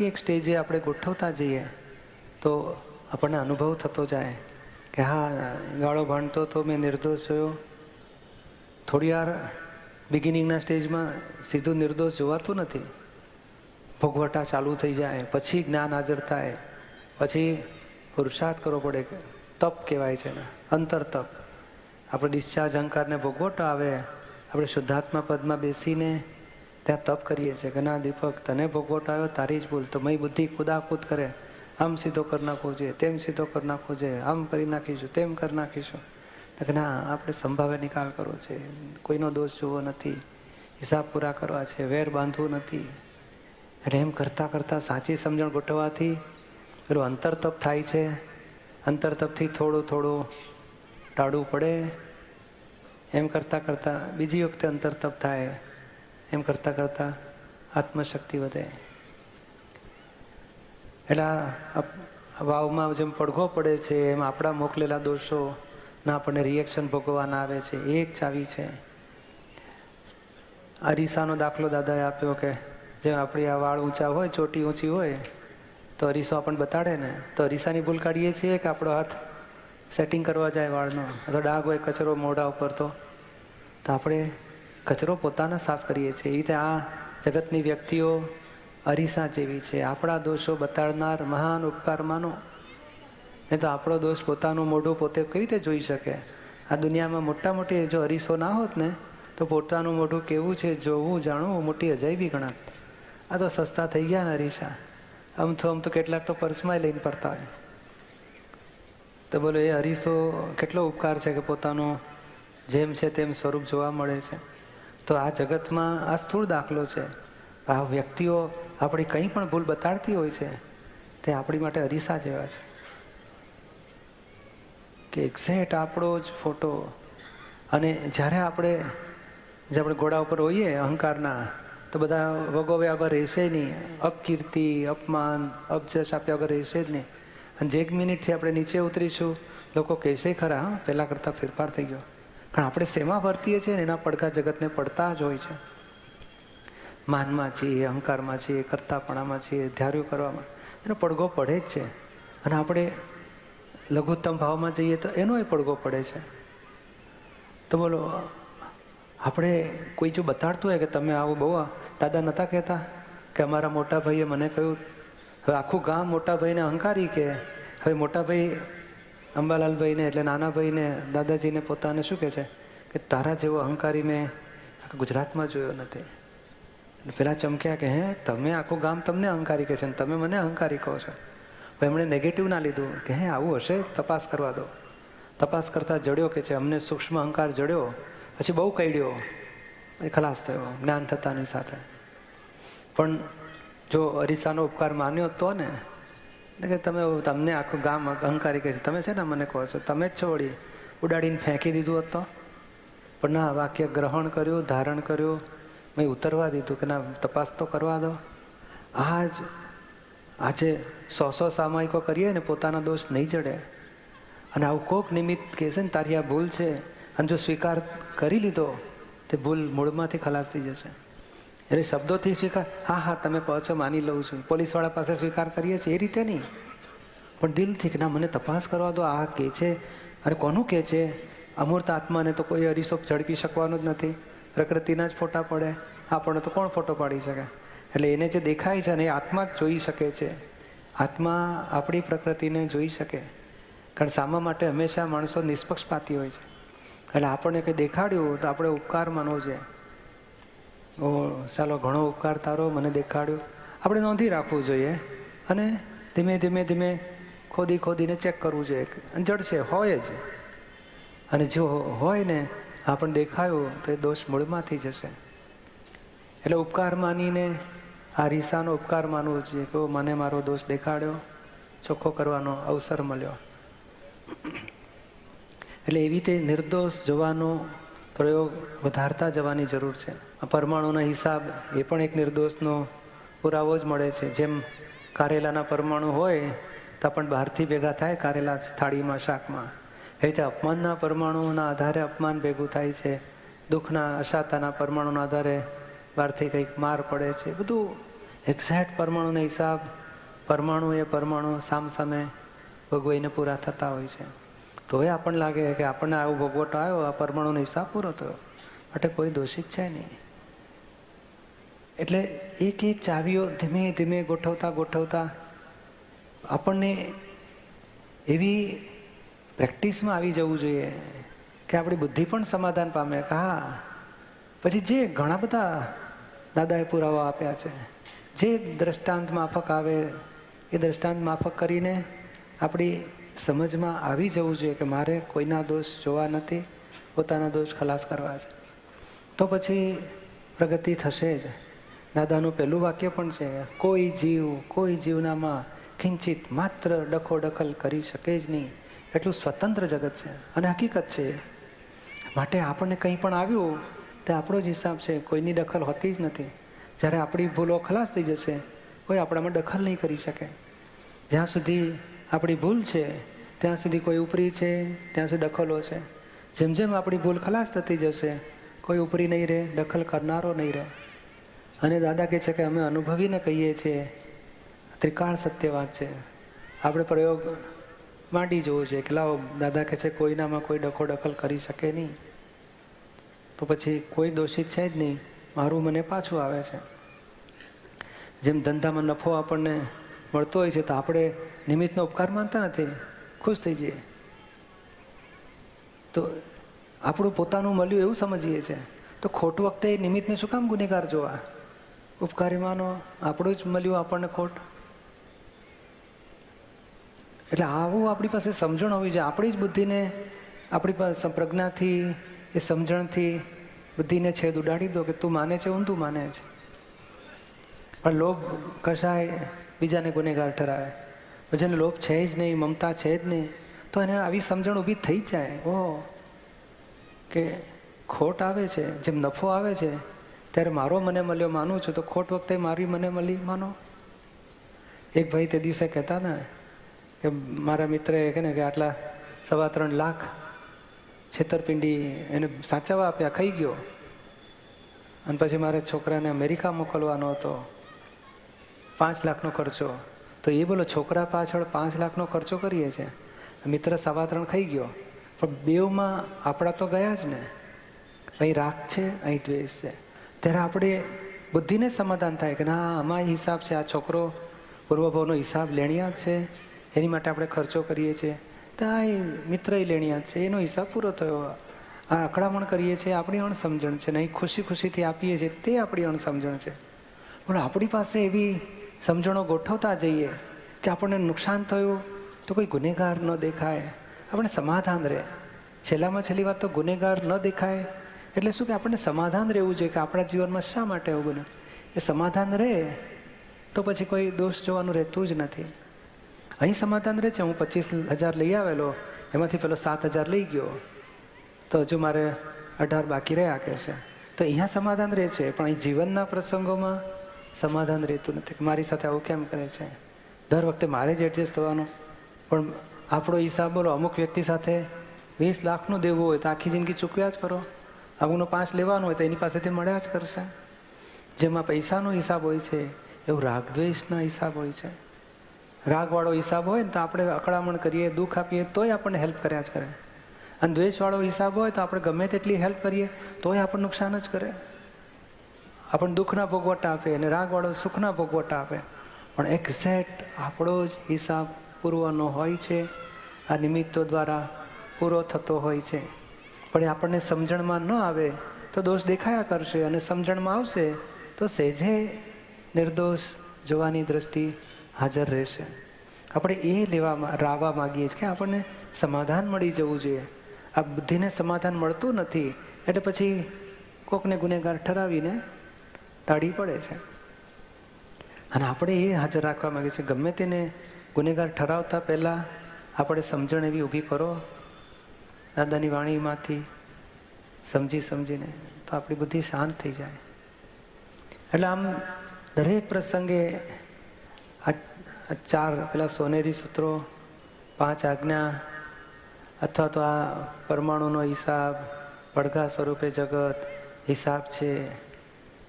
એક સ્ટેજે આપણે ગોઠવતા જઈએ તો આપણને અનુભવ થતો જાય કે હા, ગાળો ભાંડતો તો મેં નિર્દોષ જોયો. થોડી વાર બિગિનિંગના સ્ટેજમાં સીધું નિર્દોષ જોવાતું નથી. ભોગવટા ચાલુ થઈ જાય, પછી જ્ઞાન હાજર થાય, પછી પુરુષાર્થ કરવો પડે. તપ કહેવાય છે ને, અંતર તપ. આપણે ડિસ્ચાર્જ અહંકારને ભોગવટો આવે, આપણે શુદ્ધાત્મા પદમાં બેસીને ત્યાં તપ કરીએ છીએ કે ના દીપક, તને ભોગવટો આવ્યો તારી જ ભૂલ. તો મય બુદ્ધિ કુદાકૂદ કરે, આમ સીધો કરી નાખવો જોઈએ, તેમ સીધો કરી નાખવો જોઈએ, આમ કરી નાખીશું, તેમ કરી નાખીશું. કે ના, આપણે સંભાવે નિકાલ કરવો છે, કોઈનો દોષ જોવો નથી, હિસાબ પૂરા કરવા છે, વેર બાંધવું નથી. એટલે એમ કરતાં કરતાં સાચી સમજણ ગોઠવવાથી પેલું અંતરતપ થાય છે. અંતરતપથી થોડું થોડું ટાળવું પડે. એમ કરતાં કરતાં બીજી વખતે અંતરતપ થાય. એમ કરતાં કરતાં આત્મશક્તિ વધે. એટલે વાવમાં જેમ પડઘો પડે છે એમ આપણા મોકલેલા દોષોના આપણને રિએક્શન ભોગવવાના આવે છે. એ એક ચાવી છે. અરીસાનો દાખલો દાદાએ આપ્યો કે જેમ આપણી આ વાળ ઊંચા હોય, ચોટી ઊંચી હોય, તો અરીસો આપણને બતાડે ને. તો અરીસાની ભૂલ કાઢીએ છીએ કે આપણો હાથ સેટિંગ કરવા જાય વાળનો, અથવા ડાઘ હોય, કચરો મોઢા ઉપર, તો આપણે કચરો પોતાના સાફ કરીએ છીએ. એ રીતે આ જગતની વ્યક્તિઓ અરીસા જેવી છે. આપણા દોષો બતાડનાર મહાન ઉપકાર માનો. નહીં તો આપણો દોષ પોતાનું મોઢું પોતે કેવી રીતે જોઈ શકે? આ દુનિયામાં મોટી જો અરીસો ના હોત ને તો પોતાનું મોઢું કેવું છે જોવું જાણવું મોટી અજાયબી ગણાત. આ તો સસ્તા થઈ ગયા ને અરીસા. આમ તો કેટલાક તો પર્સમાં લઈને ફરતા હોય. તો બોલો, એ અરીસો કેટલો ઉપકાર છે કે પોતાનું જેમ છે તેમ સ્વરૂપ જોવા મળે છે. તો આ જગતમાં આ સ્થૂળ દાખલો છે. આ વ્યક્તિઓ આપણી કંઈ પણ ભૂલ બતાડતી હોય છે તે આપણી માટે અરીસા જેવા છે કે એક્ઝેક્ટ આપણો જ ફોટો. અને જ્યારે આપણે ઘોડા ઉપર હોઈએ અહંકારના, તો બધા વગોવ્યા વગર રહેશે નહીં. અપકીર્તિ, અપમાન, અપજશ આપ્યા વગર રહેશે જ નહીં. અને જે 1 મિનિટથી આપણે નીચે ઉતરીશું, લોકો કહેશે ખરા, હા, પહેલાં કરતાં ફેરફાર થઈ ગયો. કારણ આપણે શેમાં વર્તીએ છીએ ને એના પડઘા જગતને પડતા જ હોય છે. માનમાં છીએ, અહંકારમાં છીએ, કરતાપણામાં છીએ, ધાર્યું કરવામાં, એનો પડઘો પડે જ છે. અને આપણે લઘુત્તમ ભાવમાં જઈએ તો એનોય પડઘો પડે છે. તો બોલો, આપણે કોઈ જો બતાડતું હોય કે તમે આવો, બહુ દાદા નહોતા કહેતા કે અમારા મોટા ભાઈએ મને કહ્યું, હવે આખું ગામ મોટા ભાઈને અહંકારી કે, હવે મોટા ભાઈ અંબાલાલભાઈને એટલે નાના ભાઈને, દાદાજીને પોતાને શું કહે છે કે તારા જેવો અહંકારી મેં આખા ગુજરાતમાં જોયો નથી. એટલે પેલા ચમક્યા કે હે, તમે આખું ગામ તમને અહંકારી કહે છે ને તમે મને અહંકારી કહો છો. એમણે નેગેટિવ ના લીધું કે હે આવું હશે, તપાસ કરવા દો. તપાસ કરતા જડ્યો કે છે અમને સૂક્ષ્મ અહંકાર જડ્યો, પછી બહુ કઈડ્યો, એ ખલાસ થયો જ્ઞાન થતાની સાથે. પણ જો અરીસાનો ઉપકાર માન્યો તો ને, કે તમને આખું ગામ અહંકારી કહે છે, તમે છે ને મને કહો છો, તમે જ છો, વળી ઉડાડીને ફેંકી દીધું હોત તો. પણ ના, વાક્ય ગ્રહણ કર્યું, ધારણ કર્યું, મેં ઉતરવા દીધું કે ના, તપાસ તો કરવા દો. આજે 100 સામાયિકો કરીએ ને પોતાના દોષ નહીં જડે. અને આવું કોક નિમિત્ત કહે છે ને તારી આ ભૂલ છે, અને જો સ્વીકાર કરી લીધો તે ભૂલ મૂળમાંથી ખલાસ થઈ જશે. એટલે શબ્દોથી સ્વીકાર, હા હા તમે કહો છો માની લઉં છું, પોલીસવાળા પાસે સ્વીકાર કરીએ છીએ એ રીતે નહીં, પણ દિલથી કે ના મને તપાસ કરવા દો, આ કહે છે. અને કોનું કહે છે? અમૂર્ત આત્માને તો કોઈ અરીસો ઝડપી શકવાનું જ નથી. પ્રકૃતિના જ ફોટા પડે, આપણને તો કોણ ફોટો પાડી શકે? એટલે એને જે દેખાય છે અને એ આત્મા જ જોઈ શકે છે. આત્મા આપણી પ્રકૃતિને જોઈ શકે. કારણ સામા માટે હંમેશા માણસો નિષ્પક્ષપાતી હોય છે. એટલે આપણને કંઈ દેખાડ્યું તો આપણે ઉપકાર માનવો જોઈએ. ઓ ચાલો, ઘણો ઉપકાર તારો, મને દેખાડ્યું, આપણે નોંધી રાખવું જોઈએ. અને ધીમે ધીમે ધીમે ખોદી ખોદીને ચેક કરવું જોઈએ. જડશે, હોય જ. અને જો હોય ને આપણને દેખાયું તો એ દોષ મૂળમાંથી જશે. એટલે ઉપકાર માનીને આ રીસાનો ઉપકાર માનવો જોઈએ કે મને મારો દોષ દેખાડ્યો, ચોખ્ખો કરવાનો અવસર મળ્યો. એટલે એવી રીતે નિર્દોષ જોવાનો પ્રયોગ વધારતા જવાની જરૂર છે. આ પરમાણુનો હિસાબ એ પણ એક નિર્દોષનો પુરાવો જ મળે છે. જેમ કારેલાના પરમાણુ હોય તો પણ બહારથી ભેગા થાય કારેલા થાળીમાં, શાકમાં, એ રીતે અપમાનના પરમાણુના આધારે અપમાન ભેગું થાય છે. દુઃખના અશાતાના પરમાણુના આધારે બહારથી કંઈક માર પડે છે. બધું એક્ઝેક્ટ પરમાણુનો હિસાબ, પરમાણુ એ પરમાણુ સામસામે ભોગવાઈને પૂરા થતા હોય છે. તો એ આપણને લાગે કે આપણને આવું ભોગવટો આવ્યો, આ પરમાણુનો હિસાબ પૂરો થયો, માટે કોઈ દોષિત છે નહીં. એટલે એક એક ચાવીઓ ધીમે ધીમે ગોઠવતા ગોઠવતા આપણને એવી પ્રેક્ટિસમાં આવી જવું જોઈએ કે આપણી બુદ્ધિ પણ સમાધાન પામે કે હા, પછી જે ઘણા બધા દાદાએ પુરાવા આપ્યા છે, જે દ્રષ્ટાંત માફક આવે એ દ્રષ્ટાંત માફક કરીને આપણી સમજમાં આવી જવું જોઈએ કે મારે કોઈના દોષ જોવા નથી, પોતાના દોષ ખલાસ કરવા છે. તો પછી પ્રગતિ થશે જ. દાદાનું પહેલું વાક્ય પણ છે, કોઈ જીવનામાં કિંચિત માત્ર ડખોડખલ કરી શકે જ નહીં. એટલું સ્વતંત્ર જગત છે અને હકીકત છે. માટે આપણને કંઈ પણ આવ્યું તે આપણો જ હિસાબ છે, કોઈની દખલ હોતી જ નથી. જ્યારે આપણી ભૂલો ખલાસ થઈ જશે કોઈ આપણામાં દખલ નહીં કરી શકે. જ્યાં સુધી આપણી ભૂલ છે ત્યાં સુધી કોઈ ઉપરી છે, ત્યાં સુધી દખલો છે. જેમ જેમ આપણી ભૂલ ખલાસ થતી જશે કોઈ ઉપરી નહીં રહે, દખલ કરનારો નહીં રહે. અને દાદા કહે છે કે અમે અનુભવીને કહીએ છીએ, ત્રિકાળ સત્ય વાત છે. આપણે પ્રયોગ માંડી જવું જોઈએ કે લાવો, દાદા કહે છે કોઈનામાં કોઈ દખલ કરી શકે નહીં, તો પછી કોઈ દોષિત છે જ નહીં, મારું મને પાછું આવે છે. જેમ ધંધામાં નફો આપણને મળતો હોય છે તો આપણે નિમિત્તનો ઉપકાર માનતા નથી, ખુશ થઈ જઈએ. તો આપણું પોતાનું મળ્યું એવું સમજીએ છીએ. તો ખોટ વખતે નિમિત્તને શું કામ ગુનેગાર જોવા? ઉપકારી માનો, આપણું જ મળ્યું આપણને ખોટ. એટલે આવું આપણી પાસે સમજણ હોવી જોઈએ. આપણી જ બુદ્ધિને, આપણી પાસે પ્રજ્ઞાથી, એ સમજણથી બુદ્ધિને છેદ ઉડાડી દો કે તું માને છે ઊંધું માને છે. પણ લોભ કશાય બીજાને ગુનેગાર ઠરાવે. જેને લોભ છે જ નહીં, મમતા છે જ નહીં, તો એને આવી સમજણ ઊભી થઈ જાય ઓહ કે ખોટ આવે છે, જેમ નફો આવે છે ત્યારે મારો મને મળ્યો માનું છું, તો ખોટ વખતે મારી મને મળી માનો. એક ભાઈ તે દિવસે કહેતા ને કે મારા મિત્રએ કહે ને કે આટલા 3.25 લાખ છેતરપિંડી એને સાચવવા આપ્યા, ખાઈ ગયો. અને પછી મારે છોકરાને અમેરિકા મોકલવાનો હતો, 5 લાખનો ખર્ચો. તો એ બોલો છોકરા પાછળ 5 લાખનો ખર્ચો કરીએ છીએ, મિત્ર 3.25 ખાઈ ગયો. પણ બેવમાં આપણા તો ગયા જ ને. અહીં રાગ છે, અહીં દ્વેષ છે. ત્યારે આપણે બુદ્ધિને સમાધાન થાય કે ના, આમાં હિસાબ છે, આ છોકરો પૂર્વભાવનો હિસાબ લેણિયા જ છે, એની માટે આપણે ખર્ચો કરીએ છીએ. તો આ મિત્ર લેણિયા જ છે, એનો હિસાબ પૂરો થયો. આ અકળામણ કરીએ છીએ આપણી અણસમજણ છે, નહીં ખુશી ખુશીથી આપીએ છીએ તે આપણી અણસમજણ છે. પણ આપણી પાસે એવી સમજણો ગોઠવતા જઈએ કે આપણને નુકસાન થયું તો કોઈ ગુનેગાર ન દેખાય, આપણે સમાધાન રહે. છેલ્લામાં છેલ્લી વાત તો ગુનેગાર ન દેખાય એટલે શું કે આપણને સમાધાન રહેવું જોઈએ કે આપણા જીવનમાં શા માટે એવું બને. એ સમાધાન રહે તો પછી કોઈ દોષ જોવાનું રહેતું જ નથી. અહીં સમાધાન રહે છે, હું 25,000 લઈ આવેલો, એમાંથી પેલો 7,000 લઈ ગયો, તો હજુ મારે 18 બાકી રહ્યા કે છે. તો અહીંયા સમાધાન રહે છે, પણ અહીં જીવનના પ્રસંગોમાં સમાધાન રહેતું નથી. મારી સાથે આવું કેમ કરે છે, દર વખતે મારે જ એડજસ્ટ થવાનું. પણ આપણો હિસાબ બોલો, અમુક વ્યક્તિ સાથે 20 લાખનું દેવું હોય તો આખી જિંદગી ચૂકવ્યા જ કરો, અમુકનો 5 લેવાનું હોય તો એની પાસેથી મળ્યા જ કરશે. જેમાં પૈસાનો હિસાબ હોય છે એવું રાગદ્વેષના હિસાબ હોય છે. રાગવાળો હિસાબ હોય ને તો આપણે અકળામણ કરીએ, દુઃખ આપીએ તોય આપણને હેલ્પ કર્યા જ કરે. અને દ્વેષવાળો હિસાબ હોય તો આપણે ગમે તેટલી હેલ્પ કરીએ તોય આપણને નુકસાન જ કરે. આપણને દુઃખના ભોગવટા આપે અને રાગવાળો સુખના ભોગવટા આપે. પણ એક્ઝેક્ટ આપણો જ હિસાબ પૂરવાનો હોય છે, આ નિમિત્તો દ્વારા પૂરો થતો હોય છે. પણ એ આપણને સમજણમાં ન આવે તો દોષ દેખાયા કરશે, અને સમજણમાં આવશે તો સહેજે નિર્દોષ જોવાની દ્રષ્ટિ હાજર રહેશે. આપણે એ રાવા માગીએ છીએ કે આપણને સમાધાન મળી જવું જોઈએ. આ બુદ્ધિને સમાધાન મળતું નથી એટલે પછી કોકને ગુનેગાર ઠરાવીને ટાળી પડે છે. અને આપણે એ હાજર રાખવા માગીએ છીએ ગમે તેને ગુનેગાર ઠરાવતા પહેલાં આપણે સમજણ એવી ઊભી કરો દાદાની વાણીમાંથી સમજીને, તો આપણી બુદ્ધિ શાંત થઈ જાય. એટલે આમ દરેક પ્રસંગે આ 4 પેલા સોનેરી સૂત્રો, 5 આજ્ઞા, અથવા તો આ પરમાણુનો હિસાબ, પડઘા સ્વરૂપે જગત, હિસાબ છે,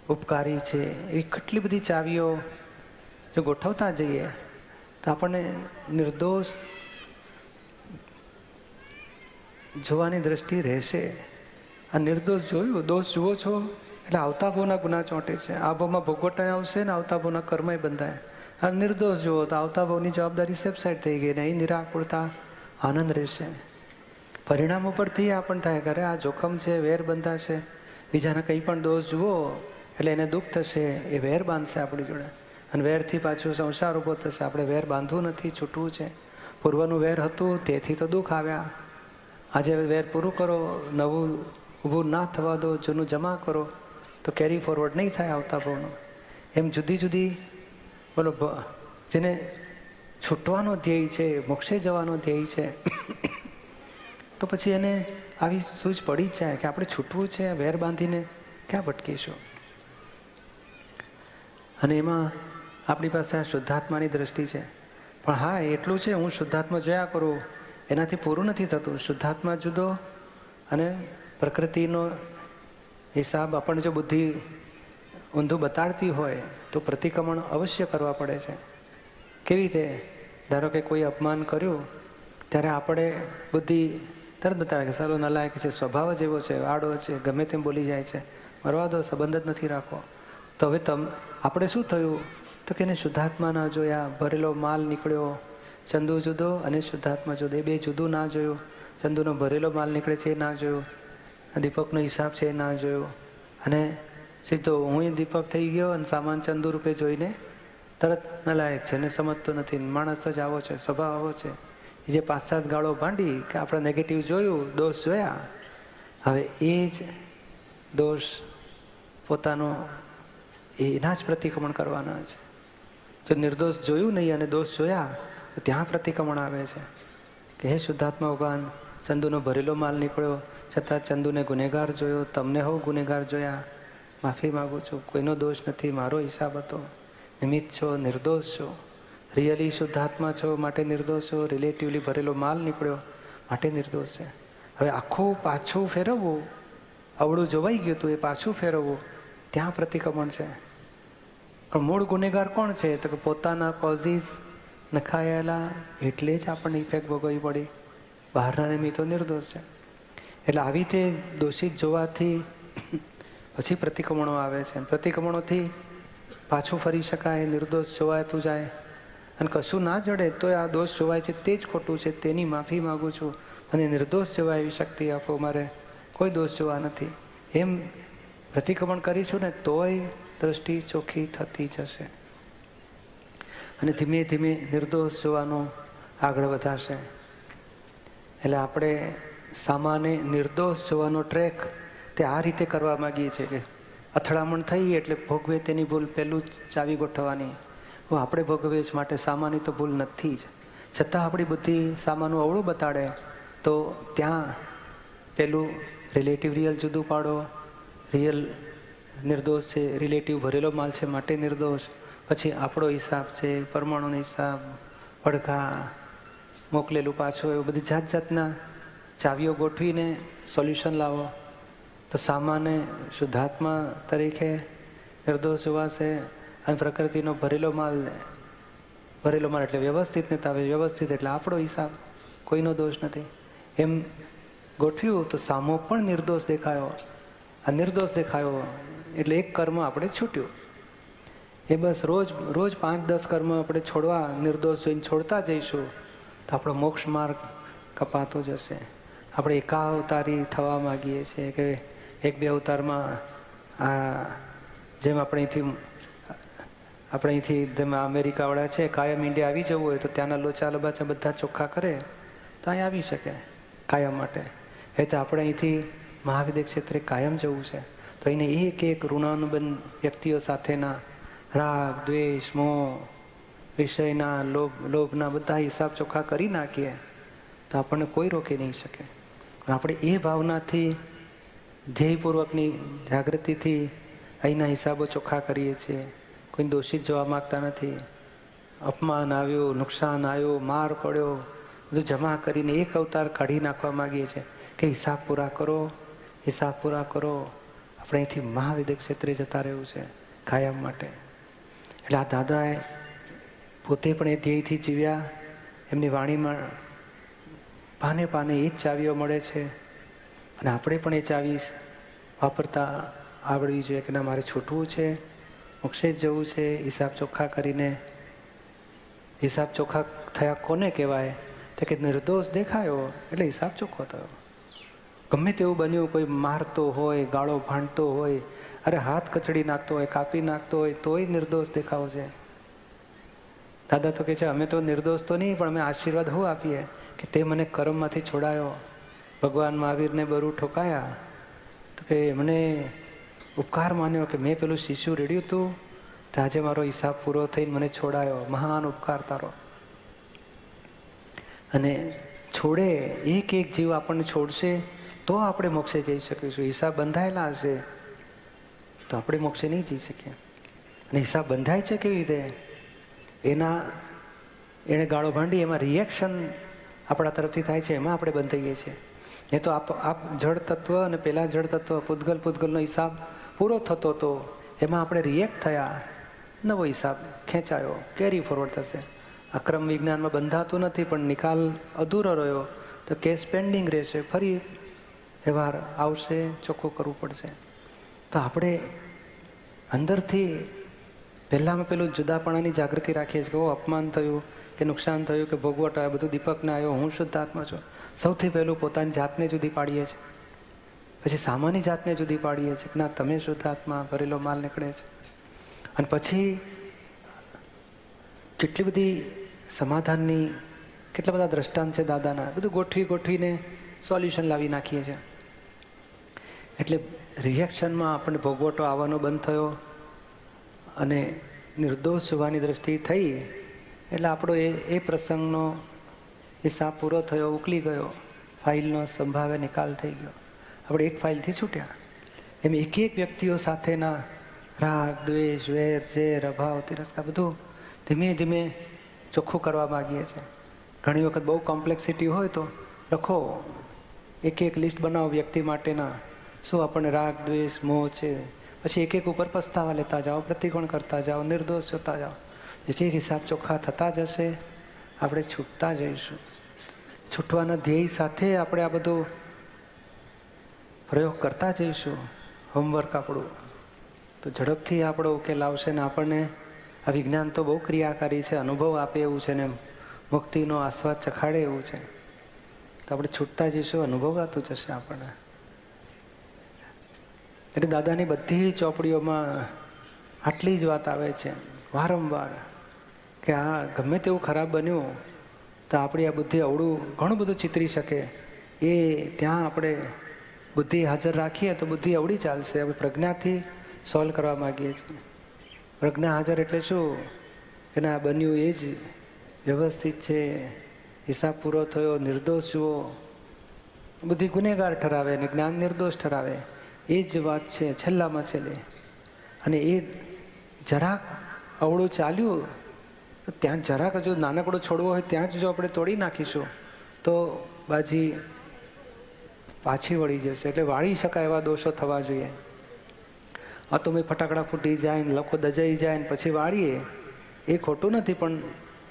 ઉપકારી છે, એવી કેટલી બધી ચાવીઓ જો ગોઠવતા જઈએ તો આપણને નિર્દોષ જોવાની દ્રષ્ટિ રહેશે. આ નિર્દોષ જોયું, દોષ જુઓ છો એટલે આવતા ભાવના ગુના ચોંટે છે. આ ભાવમાં ભોગવટાય આવશે ને આવતા ભાવના કર્મય બંધાય. આ નિર્દોષ જુઓ તો આવતા ભાવની જવાબદારી સેપસાઇડ થઈ ગઈ ને અહીં નિરાકુરતા આનંદ રહેશે. પરિણામ ઉપરથી આ પણ થાય કરે આ જોખમ છે, વેર બંધાશે. બીજાના કંઈ પણ દોષ જુઓ એટલે એને દુઃખ થશે, એ વેર બાંધશે આપણી જોડે અને વેરથી પાછું સંસાર ઊભો થશે. આપણે વેર બાંધવું નથી, છૂટવું છે. પૂર્વનું વેર હતું તેથી તો દુઃખ આવ્યા. આજે વેર પૂરું કરો, નવું ઊભું ના થવા દો, જૂનું જમા કરો તો કેરી ફોરવર્ડ નહીં થાય આવતા ભાવનું. એમ જુદી જુદી બોલો જેને છૂટવાનો ધ્યેય છે, મોક્ષે જવાનો ધ્યેય છે, તો પછી એને આવી સૂઝ પડી જ જાય કે આપણે છૂટવું છે, વેર બાંધીને ક્યાં ભટકીશું. અને એમાં આપણી પાસે આ શુદ્ધાત્માની દ્રષ્ટિ છે. પણ હા એટલું છે, હું શુદ્ધાત્મા જોયા કરું એનાથી પૂરું નથી થતું. શુદ્ધાત્મા જુદો અને પ્રકૃતિનો હિસાબ આપણને જો બુદ્ધિ ઊંધું બતાડતી હોય તો પ્રતિક્રમણ અવશ્ય કરવા પડે છે. કેવી રીતે? ધારો કે કોઈ અપમાન કર્યું ત્યારે આપણે બુદ્ધિ તરત બતાવે કે સારો નલાયક છે, સ્વભાવ જ એવો છે, આડો છે, ગમે તેમ બોલી જાય છે, મરવા દો, સંબંધ જ નથી રાખવો. તો હવે આપણે શું થયું તો કે એને શુદ્ધાત્મા ના જોયા, ભરેલો માલ નીકળ્યો. ચંદુ જુદો અને શુદ્ધાત્મા જુદો, એ બે જુદું ના જોયું. ચંદુનો ભરેલો માલ નીકળે છે એ ના જોયું, દીપકનો હિસાબ છે એ ના જોયો, અને સીધો હું દીપક થઈ ગયો અને સામાન ચંદુ રૂપે જોઈને તરત નલાયક છે ને સમજતો નથી, માણસ જ આવો છે, સ્વભાવ આવો છે. જે 5-7 ગાળો ભાંડી કે આપણે નેગેટિવ જોયું, દોષ જોયા, હવે એ જ દોષ પોતાનો એના જ પ્રતિક્રમણ કરવાના છે. જો નિર્દોષ જોયું નહીં અને દોષ જોયા તો ત્યાં પ્રતિક્રમણ આવે છે કે હે શુદ્ધાત્મા ભગવાન, ચંદુનો ભરેલો માલ નીકળ્યો છતાં ચંદુને ગુનેગાર જોયો, તમને હો ગુનેગાર જોયા, માફી માગું છું, કોઈનો દોષ નથી, મારો હિસાબ હતો, નિમિત્ત છો, નિર્દોષ છો. રિયલી શુદ્ધાત્મા છો માટે નિર્દોષ છો, રિલેટિવલી ભરેલો માલ નીકળ્યો માટે નિર્દોષ છે. હવે આખું પાછું ફેરવવું, અવળું જોવાઈ ગયું હતું એ પાછું ફેરવવું, ત્યાં પ્રતિક્રમણ છે. પણ મૂળ ગુનેગાર કોણ છે? તો કે પોતાના કોઝિસ નખાયેલા, એટલે જ આપણને ઇફેક્ટ ભોગવવી પડી. બહારના નિમિત્તો નિર્દોષ છે. એટલે આવી રીતે દોષિત જોવાથી પછી પ્રતિક્રમણો આવે છે. પ્રતિક્રમણોથી પાછું ફરી શકાય, નિર્દોષ જોવાતું જાય. અને કશું ના જડે તો આ દોષ જોવાય છે તે જ ખોટું છે, તેની માફી માગું છું, અને નિર્દોષ જોવા એવી શક્તિ આપો, મારે કોઈ દોષ જોવા નથી. એમ પ્રતિક્રમણ કરીશું ને તોય દ્રષ્ટિ ચોખ્ખી થતી જશે અને ધીમે ધીમે નિર્દોષ જોવાનું આગળ વધારશે. એટલે આપણે સામાન્ય નિર્દોષ જોવાનો ટ્રેક તે આ રીતે કરવા માગીએ છીએ કે અથડામણ થઈ એટલે ભોગવે તેની ભૂલ પહેલું જ ચાવી ગોઠવવાની. આપણે ભોગવીએ જ માટે સામાની તો ભૂલ નથી જ, છતાં આપણી બુદ્ધિ સામાનું અવળું બતાડે તો ત્યાં પેલું રિલેટિવ રિયલ જુદું પાડો. રિયલ નિર્દોષ છે, રિલેટિવ ભરેલો માલ છે માટે નિર્દોષ. પછી આપણો હિસાબ છે, પરમાણુનો હિસાબ, પડઘા, મોકલેલું પાછું, એવું બધી જાત જાતના ચાવીઓ ગોઠવીને સોલ્યુશન લાવો તો સામાન્ય શુદ્ધાત્મા તરીકે નિર્દોષ જોવાશે. અને પ્રકૃતિનો ભરેલો માલ એટલે વ્યવસ્થિત ને તાવે વ્યવસ્થિત એટલે આપણો હિસાબ, કોઈનો દોષ નથી. એમ ગોઠવ્યું તો સામો પણ નિર્દોષ દેખાયો. આ નિર્દોષ દેખાયો એટલે એક કર્મ આપણે છૂટ્યું. એ બસ રોજ 5-10 કર્મ આપણે છોડવા, નિર્દોષ જોઈને છોડતા જઈશું તો આપણો મોક્ષ માર્ગ કપાતો જશે. આપણે એકાવતારી થવા માગીએ છીએ કે 1-2 અવતારમાં આ જેમ આપણે અહીંથી આપણે અહીંથી તમે અમેરિકાવાળા છે, કાયમ ઇન્ડિયા આવી જવું હોય તો ત્યાંના લોચા લબાચા બધા ચોખ્ખા કરે તો અહીં આવી શકે કાયમ માટે. એ તો આપણે અહીંથી મહાવિદ્ય ક્ષેત્રે કાયમ જવું છે તો એને એક એક ઋણાનુબંધ વ્યક્તિઓ સાથેના રાગ, દ્વેષ, મોહ, વિષયના લોભના બધા હિસાબ ચોખ્ખા કરી નાખીએ તો આપણને કોઈ રોકી નહીં શકે. આપણે એ ભાવનાથી, ધ્યેયપૂર્વકની જાગૃતિથી અહીંના હિસાબો ચોખ્ખા કરીએ છીએ. કોઈ દોષિત જવા માગતા નથી. અપમાન આવ્યું, નુકસાન આવ્યું, માર પડ્યો, બધું જમા કરીને એક અવતાર કાઢી નાખવા માગીએ છીએ કે હિસાબ પૂરા કરો, હિસાબ પૂરા કરો. આપણે અહીંથી મહાવિદ્ય ક્ષેત્રે જતા રહેવું છે કાયમ માટે. એટલે આ દાદાએ પોતે પણ એ ધ્યેયથી જીવ્યા. એમની વાણીમાં પાને પાને એ જ ચાવીઓ મળે છે અને આપણે પણ એ ચાવી વાપરતા આવડવી જોઈએ કે ના, મારે છૂટવું છે, મોક્ષે જ જવું છે. હિસાબ ચોખ્ખા કરીને, હિસાબ ચોખ્ખા થયા કોને કહેવાય? તો કે નિર્દોષ દેખાયો એટલે હિસાબ ચોખ્ખો થયો. ગમે તેવું બન્યું, કોઈ મારતો હોય, ગાળો ભાંડતો હોય, અરે હાથ કચડી નાખતો હોય, કાપી નાખતો હોય, તોય નિર્દોષ દેખાવો છે. દાદા તો કહે છે અમે તો નિર્દોષ તો નહીં, પણ અમે આશીર્વાદ હું આપીએ કે તે મને કર્મમાંથી છોડાયો. ભગવાન મહાવીરને બરું ઠોકાયા તો કે મને ઉપકાર માન્યો કે મેં પેલું શિશુ રેડ્યું હતું તો આજે મારો હિસાબ પૂરો થઈને મને છોડાયો. મહાન ઉપકાર તારો. અને છોડે, એક એક જીવ આપણને છોડશે તો આપણે મોક્ષે જઈ શકીશું. હિસાબ બંધાયેલા હશે તો આપણે મોક્ષે નહીં જઈ શકીએ. અને હિસાબ બંધાય છે કેવી રીતે? એણે ગાળો ભાંડી એમાં રિએક્શન આપણા તરફથી થાય છે, એમાં આપણે બંધાઈએ છીએ. એ તો આપ જળ તત્વ અને પેલા જળ તત્વ પૂતગલનો હિસાબ પૂરો થતો હતો, એમાં આપણે રિએક્ટ થયા, નવો હિસાબ ખેંચાયો, કેરી ફોરવર્ડ થશે. અક્રમ વિજ્ઞાનમાં બંધાતું નથી પણ નિકાલ અધૂરો રહ્યો તો કેસ પેન્ડિંગ રહેશે, ફરી વ્યવહાર આવશે, ચોખ્ખું કરવું પડશે. તો આપણે અંદરથી પહેલામાં પેલું જુદાપણાની જાગૃતિ રાખીએ છીએ કે અપમાન થયું કે નુકસાન થયું કે ભોગવટ આવ્યો, બધું દીપકને આવ્યો, હું શુદ્ધ આત્મા છું. સૌથી પહેલું પોતાની જાતને જુદી પાડીએ છીએ, પછી સામાની જાતને જુદી પાડીએ છીએ કે ના તમે શુદ્ધ આત્મા, ભરેલો માલ નીકળે છે. અને પછી કેટલી બધી સમાધાનની, કેટલા બધા દ્રષ્ટાંત છે દાદાના, બધું ગોઠવીને સોલ્યુશન લાવી નાખીએ છીએ. એટલે રિએક્શનમાં આપણને ભોગવટો આવવાનો બંધ થયો અને નિર્દોષ જોવાની દ્રષ્ટિ થઈ એટલે આપણો એ પ્રસંગનો હિસાબ પૂરો થયો, ઉકલી ગયો, ફાઇલનો સંભાવે નિકાલ થઈ ગયો. આપણે એક ફાઇલથી છૂટ્યા. એમ એક એક વ્યક્તિઓ સાથેના રાગ, દ્વેષ, વેર, ઝેર, અભાવ, તિરસ્કાર બધું ધીમે ધીમે ચોખ્ખું કરવા માગીએ છીએ. ઘણી વખત બહુ કોમ્પ્લેક્સિટી હોય તો લખો, એક એક લિસ્ટ બનાવો વ્યક્તિ માટેના, શું આપણને રાગ, દ્વેષ, મોહ છે. પછી એક એક ઉપર પસ્તાવા લેતા જાઓ, પ્રતિકોણ કરતા જાઓ, નિર્દોષ જોતા જાઓ. એક એક હિસાબ ચોખ્ખા થતા જશે, આપણે છૂટતા જઈશું. છૂટવાના ધ્યેય સાથે આપણે આ બધું પ્રયોગ કરતા જઈશું. હોમવર્ક આપણું તો ઝડપથી આપણો ઉકેલ આવશે ને આપણને આ વિજ્ઞાન તો બહુ ક્રિયાકારી છે, અનુભવ આપે એવું છે ને મુક્તિનો આસ્વાદ ચખાડે એવું છે. તો આપણે છૂટતા જઈશું, અનુભવાતું જશે આપણને. એટલે દાદાની બધી ચોપડીઓમાં આટલી જ વાત આવે છે વારંવાર કે આ ગમે તેવું ખરાબ બન્યું તો આપણી આ બુદ્ધિ અવળું ઘણું બધું ચિતરી શકે. એ ત્યાં આપણે બુદ્ધિ હાજર રાખીએ તો બુદ્ધિ અવળી ચાલશે. આપણે પ્રજ્ઞાથી સોલ્વ કરવા માગીએ છીએ. પ્રજ્ઞા હાજર એટલે શું કે ના બન્યું એ જ વ્યવસ્થિત છે, હિસાબ પૂરો થયો, નિર્દોષ જુઓ. બુદ્ધિ ગુનેગાર ઠરાવે ને જ્ઞાન નિર્દોષ ઠરાવે, એ જ વાત છે છેલ્લામાં છેલ્લે. અને એ જરાક અવળું ચાલ્યું તો ત્યાં જરાક જો નાનકડો છોડવો હોય ત્યાં જ જો આપણે તોડી નાખીશું તો બાજી પાછી વળી જશે. એટલે વાળી શકાય એવા દોષો થવા જોઈએ. આ તો મેં ફટાકડા ફૂટી જાય ને લખો દજાઈ જાય ને પછી વાળીએ, એ ખોટું નથી, પણ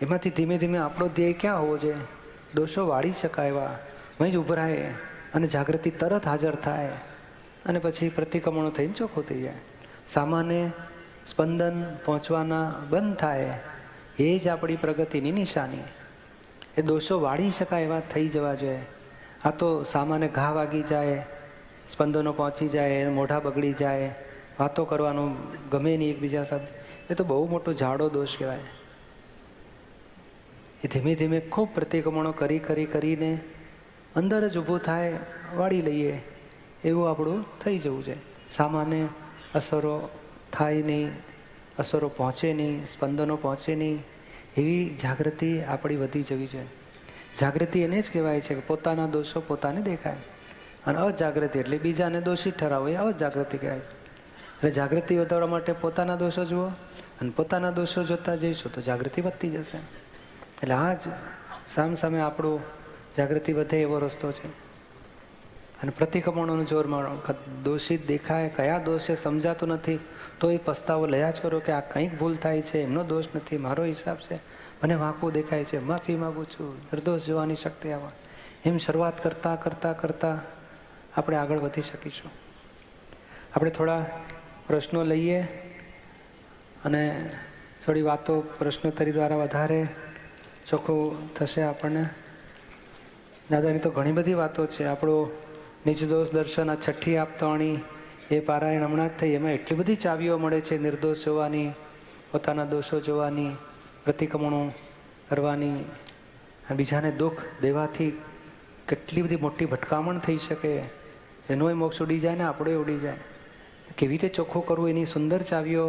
એમાંથી ધીમે ધીમે આપણો ધ્યેય ક્યાં હોવો જોઈએ? દોષો વાળી શકાય એવા વहीं જ ઉભરાય અને જાગૃતિ તરત હાજર થાય અને પછી પ્રતિક્રમણો થઈને ચોખ્ખું થઈ જાય. સામાન્ય સ્પંદન પહોંચવાના બંધ થાય, એ જ આપણી પ્રગતિની નિશાની. એ દોષો વાળી શકાય એવા થઈ જવા જોઈએ. આ તો સામાન્ય ઘા વાગી જાય, સ્પંદનો પહોંચી જાય, મોઢા બગડી જાય, વાતો કરવાનું ગમે નહીં એકબીજા સાથે, એ તો બહુ મોટો જાડો દોષ કહેવાય. એ ધીમે ધીમે ખૂબ પ્રતિક્રમણો કરીને અંદર જ ઊભું થાય, વાળી લઈએ એવું આપણું થઈ જવું છે. સામાન્ય અસરો થાય નહીં, અસરો પહોંચે નહીં, સ્પંદનો પહોંચે નહીં, એવી જાગૃતિ આપણી વધી જવી છે. જાગૃતિ એને જ કહેવાય છે કે પોતાના દોષો પોતાને દેખાય, અને અજાગૃતિ એટલે બીજાને દોષિત ઠરાવો, એ અજાગૃતિ કહેવાય. એટલે જાગૃતિ વધારવા માટે પોતાના દોષો જુઓ, અને પોતાના દોષો જોતા જઈશું તો જાગૃતિ વધતી જશે. એટલે આ જ સામે આપણું જાગૃતિ વધે એવો રસ્તો છે. અને પ્રતિક્રમણોનું જોરમાં દોષિત દેખાય, કયા દોષ છે સમજાતું નથી, તો એ પસ્તાવો લયા જ કરો કે આ કંઈક ભૂલ થાય છે, એમનો દોષ નથી, મારો હિસાબ છે, મને વાંકું દેખાય છે, માફી માગું છું, નિર્દોષ જોવાની શક્તિ આવે. એમ શરૂઆત કરતાં આપણે આગળ વધી શકીશું. આપણે થોડા પ્રશ્નો લઈએ અને થોડી વાતો પ્રશ્નોત્તરી દ્વારા વધારે ચોખ્ખું થશે આપણને. દાદાની તો ઘણી બધી વાતો છે. આપણું નિજદોષ દર્શન, આ છઠ્ઠી આપતાણી એ પારાયણ હમણાં જ થઈ, એમાં એટલી બધી ચાવીઓ મળે છે. નિર્દોષ જોવાની, પોતાના દોષો જોવાની, પ્રતિક્રમણો કરવાની, બીજાને દુઃખ દેવાથી કેટલી બધી મોટી ભટકામણ થઈ શકે, એનોય મોક્ષ ઉડી જાય ને આપણોય ઉડી જાય. કેવી રીતે ચોખ્ખું કરવું એની સુંદર ચાવીઓ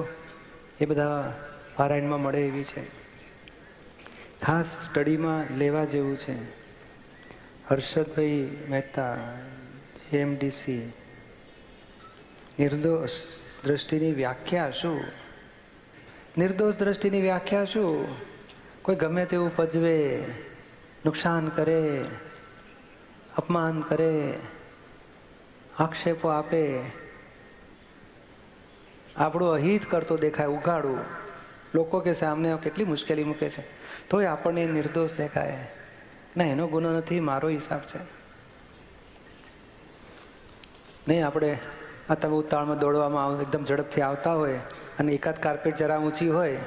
એ બધા પારાયણમાં મળે એવી છે. ખાસ સ્ટડીમાં લેવા જેવું છે. હર્ષદભાઈ મહેતા, JMDC, નિર્દોષ દ્રષ્ટિની વ્યાખ્યા શું? નિર્દોષ દ્રષ્ટિની વ્યાખ્યા શું? કોઈ ગમે તેવું પજવે, નુકસાન કરે, અપમાન કરે, આક્ષેપો આપે, આપણું અહિત કરતો દેખાય, ઉઘાડું, લોકો કે સામને કેટલી મુશ્કેલી મૂકે છે તોય આપણને નિર્દોષ દેખાય. ના, એનો ગુનો નથી, મારો હિસાબ છે. નહીં, આપણે આ તમે ઉતાળમાં દોડવામાં એકદમ ઝડપથી આવતા હોય અને એકાદ કાર્પેટ જરા ઊંચી હોય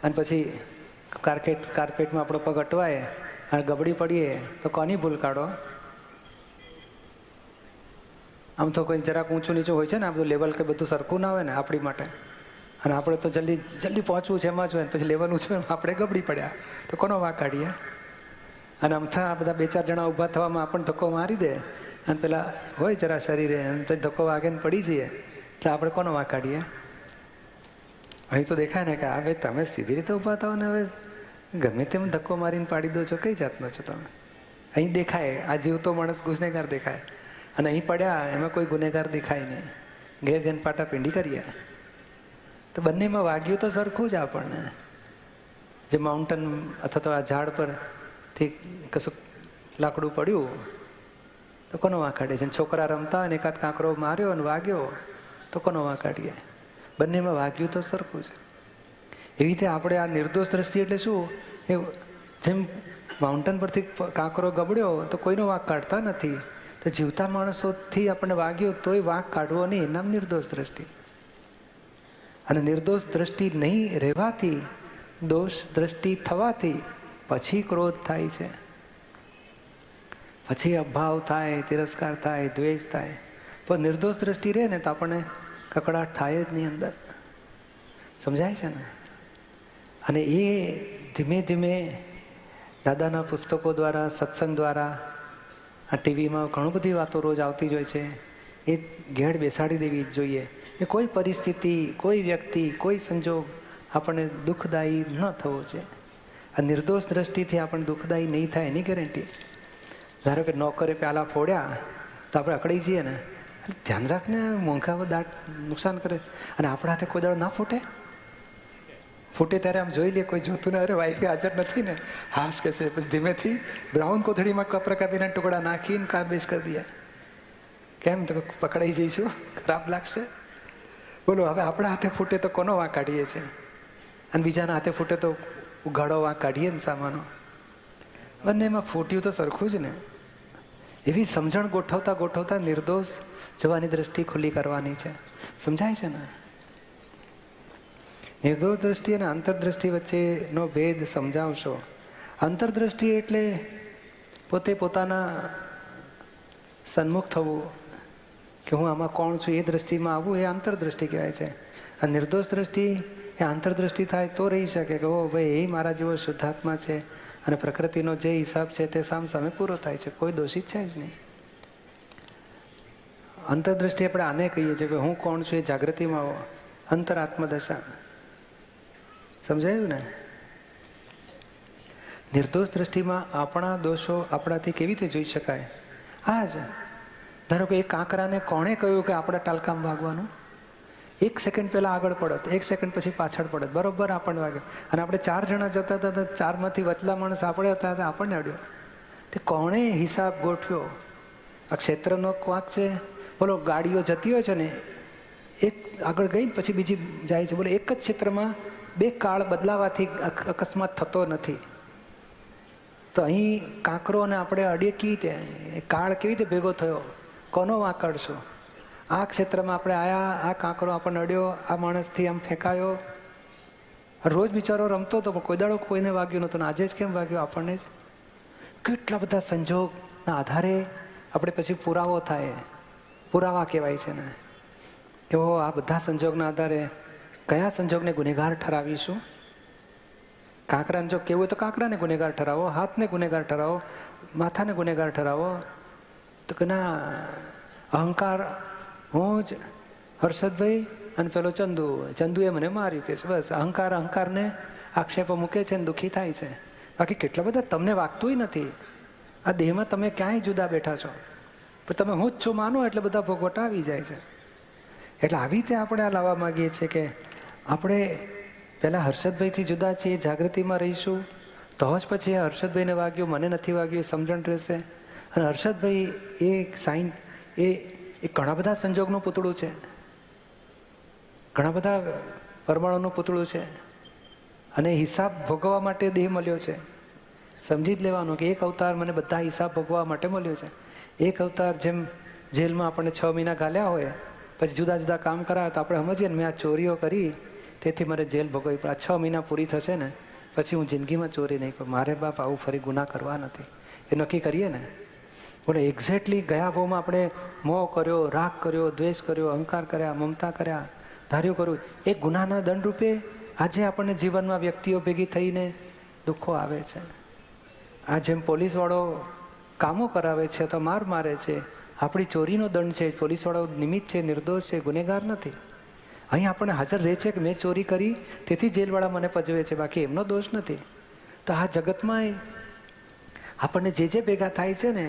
અને પછી કાર્પેટમાં આપણો પગ અટવાય અને ગબડી પડીએ તો કોની ભૂલ કાઢો? આમ તો કોઈ જરાક ઊંચું નીચું હોય છે ને, આ બધું લેવલ કે બધું સરખું ના હોય ને આપણી માટે, અને આપણે તો જલ્દી પહોંચવું છે એમાં જ હોય, પછી લેવલ ઊંચું એમ આપણે ગબડી પડ્યા તો કોનો વાંક કાઢીએ? અને આમથા આ બધા 2-4 જણા ઊભા થવામાં આપણને ધક્કો મારી દે અને પેલા હોય જરા શરીરે એમ તો ધક્કો વાગે ને પડી જઈએ, એટલે આપણે કોનો વાંક કાઢીએ? અહીં તો દેખાય ને કે હવે તમે સીધી રીતે ઊભા થાવ ને હવે ગમે તેમ ધક્કો મારીને પાડી દો છો, કઈ જાતનો છો તમે? અહીં દેખાય આ જીવતો માણસ ગુનેગાર દેખાય, અને અહીં પડ્યા એમાં કોઈ ગુનેગાર દેખાય નહીં. ઘેર જઈને પાટા પીંડી કરીએ તો બંનેમાં વાગ્યું તો સરખું જ આપણને. જે માઉન્ટેન અથવા તો આ ઝાડ પરથી કશું લાકડું પડ્યું તો કોનો વાંક કાઢીએ છીએ? છોકરા રમતા હોય ને એકાદ કાંકરો માર્યો અને વાગ્યો તો કોનો વાંક કાઢીએ? બંનેમાં વાગ્યું તો સરખું છે. એવી રીતે આપણે આ નિર્દોષ દ્રષ્ટિ એટલે શું? એ જેમ માઉન્ટેન પરથી કાંકરો ગબડ્યો તો કોઈનો વાંક કાઢતા નથી, તો જીવતા માણસોથી આપણને વાગ્યો તોય વાંક કાઢવો નહીં, એમ નામ નિર્દોષ દ્રષ્ટિ. અને નિર્દોષ દ્રષ્ટિ નહીં રહેવાથી, દોષ દ્રષ્ટિ થવાથી પછી ક્રોધ થાય છે, પછી અભાવ થાય, તિરસ્કાર થાય, દ્વેષ થાય. પણ નિર્દોષ દ્રષ્ટિ રહે ને તો આપણને કકડાટ થાય જ નહીં અંદર. સમજાય છે ને? અને એ ધીમે ધીમે દાદાના પુસ્તકો દ્વારા, સત્સંગ દ્વારા, આ ટીવીમાં ઘણું બધી વાતો રોજ આવતી જ હોય છે, એ ઘેડ બેસાડી દેવી જ જોઈએ. એ કોઈ પરિસ્થિતિ, કોઈ વ્યક્તિ, કોઈ સંજોગ આપણને દુઃખદાયી ન થવો છે. આ નિર્દોષ દ્રષ્ટિથી આપણને દુઃખદાયી નહીં થાય એની ગેરંટી. ધારો કે નોકરે પ્યાલા ફોડ્યા તો આપણે અકળાઈ જઈએ ને, ધ્યાન રાખને, મોંઘા દાંત નુકસાન કરે, અને આપણા હાથે કોઈ દાડો ના ફૂટે? ફૂટે ત્યારે આમ જોઈ લે, કોઈ જોતું ને, અરે વાઈફે હાજર નથી ને, હાશ કે છે, પછી ધીમેથી બ્રાઉન કોથળીમાં કપરા કાપીના ટુકડા નાખીને કાબેજ કરી દે. કેમ? તો પકડાઈ જઈશું, ખરાબ લાગશે. બોલો, હવે આપણા હાથે ફૂટે તો કોનો વાંક કાઢીએ છીએ? અને બીજાના હાથે ફૂટે તો ઉઘાડો વાંક કાઢીએ ને સામાનો. બંનેમાં ફૂટ્યું તો સરખું જ ને. એવી સમજણ ગોઠવતા નિર્દોષ જોવાની દ્રષ્ટિ ખુલ્લી કરવાની છે. સમજાય છે ને? નિર્દોષ દ્રષ્ટિ અને અંતરદ્રષ્ટિ વચ્ચેનો ભેદ સમજાવશો. અંતરદ્રષ્ટિ એટલે પોતે પોતાના સન્મુખ થવું, કે હું આમાં કોણ છું એ દ્રષ્ટિમાં આવવું, એ અંતરદ્રષ્ટિ કહેવાય છે. અને નિર્દોષ દ્રષ્ટિ એ આંતરદ્રષ્ટિ થાય તો રહી શકે કે ઓ ભાઈ એ મારા જેવો શુદ્ધાત્મા છે અને પ્રકૃતિનો જે હિસાબ છે તે સામે પૂરો થાય છે, કોઈ દોષિત છે જ નહીં. અંતરદ્રષ્ટિ આપણે આને કહીએ છીએ કે હું કોણ છું એ જાગૃતિમાં અંતરાત્મદશા. સમજાયું ને? નિર્દોષ દ્રષ્ટિમાં આપણા દોષો આપણાથી કેવી રીતે જોઈ શકાય? આ જ ધારો કે એક કાંકરાને કોણે કહ્યું કે આપણે ટાલકામ ભાગવાનું? 1 સેકન્ડ પહેલા આગળ પડત, 1 સેકન્ડ પછી પાછળ પડત, બરોબર આપણને વાગ્યો. અને આપણે 4 જણા જતા હતા તો 4માંથી વચલા માણસ આપણે હતા તો આપણને અડ્યો. તે કોણે હિસાબ ગોઠવ્યો? આ ક્ષેત્રનો વાંક છે. બોલો ગાડીઓ જતી હોય છે ને, એક આગળ ગઈ પછી બીજી જાય છે. બોલો એક જ ક્ષેત્રમાં 2 કાળ બદલાવાથી અકસ્માત થતો નથી. તો અહીં કાંકરો અને આપણે અડીએ કેવી રીતે? કાળ કેવી રીતે ભેગો થયો? કોનો વાંક કાઢશો? આ ક્ષેત્રમાં આપણે આયા, આ કાંકરો આપણને અડ્યો, આ માણસથી આમ ફેંકાયો. રોજ બિચારો રમતો હતો પણ કોઈ દાડો કોઈને વાગ્યું નહોતું. આજે જ કેમ વાગ્યો આપણને જ? કેટલા બધા સંજોગના આધારે આપણે પછી પુરાવો થાય. પુરાવા કહેવાય છે ને કે આ બધા સંજોગના આધારે કયા સંજોગને ગુનેગાર ઠરાવીશું? કાંકરાને જો કેવું હોય તો કાંકરાને ગુનેગાર ઠરાવો, હાથને ગુનેગાર ઠરાવો, માથાને ગુનેગાર ઠરાવો. તો કે ના, અહંકાર હું જ હર્ષદભાઈ અને પેલો ચંદુએ મને માર્યું કે બસ અહંકારને આક્ષેપો મૂકે છે ને દુઃખી થાય છે. બાકી કેટલા બધા તમને વાગતું નથી. આ દેહમાં તમે ક્યાંય જુદા બેઠા છો પણ તમે હું જ છું માનો એટલે બધા ભોગવટા આવી જાય છે. એટલે આવી રીતે આપણે આ લાવવા માગીએ છીએ કે આપણે પહેલાં હર્ષદભાઈથી જુદા છીએ, જાગૃતિમાં રહીશું તો જ પછી હર્ષદભાઈને વાગ્યું, મને નથી વાગ્યું, સમજણ રહેશે. અને હર્ષદભાઈ એ સાઈન એ ઘણા બધા સંજોગનું પૂતળું છે, ઘણા બધા પરમાણુનું પૂતળું છે અને હિસાબ ભોગવવા માટે દેહ મળ્યો છે. સમજી જ લેવાનું કે એક અવતાર મને બધા હિસાબ ભોગવવા માટે મળ્યો છે. એક અવતાર જેમ જેલમાં આપણને 6 મહિના ગાલ્યા હોય પછી જુદા જુદા કામ કરાવે તો આપણે સમજીએ ને મેં આ ચોરીઓ કરી તેથી મારે જેલ ભોગવવી પડે. 6 મહિના પૂરી થશે ને પછી હું જિંદગીમાં ચોરી નહીં કરું, મારે બાપ આવું ફરી ગુના કરવા નથી, એ નક્કી કરીએ ને. બોલે એક્ઝેક્ટલી ગયા ભાવમાં આપણે મોહ કર્યો, રાગ કર્યો, દ્વેષ કર્યો, અહંકાર કર્યા, મમતા કર્યા, ધાર્યું કર્યું, એ ગુનાના દંડ રૂપે આજે આપણને જીવનમાં વ્યક્તિઓ ભેગી થઈને દુઃખો આવે છે. આ જેમ પોલીસવાળો કામો કરાવે છે તો માર મારે છે, આપણી ચોરીનો દંડ છે. પોલીસવાળો નિમિત્ત છે, નિર્દોષ છે, ગુનેગાર નથી. અહીં આપણને હાજર રહે છે કે મેં ચોરી કરી તેથી જેલવાળા મને પજવે છે, બાકી એમનો દોષ નથી. તો આ જગતમાં આપણને જે ભેગા થાય છે ને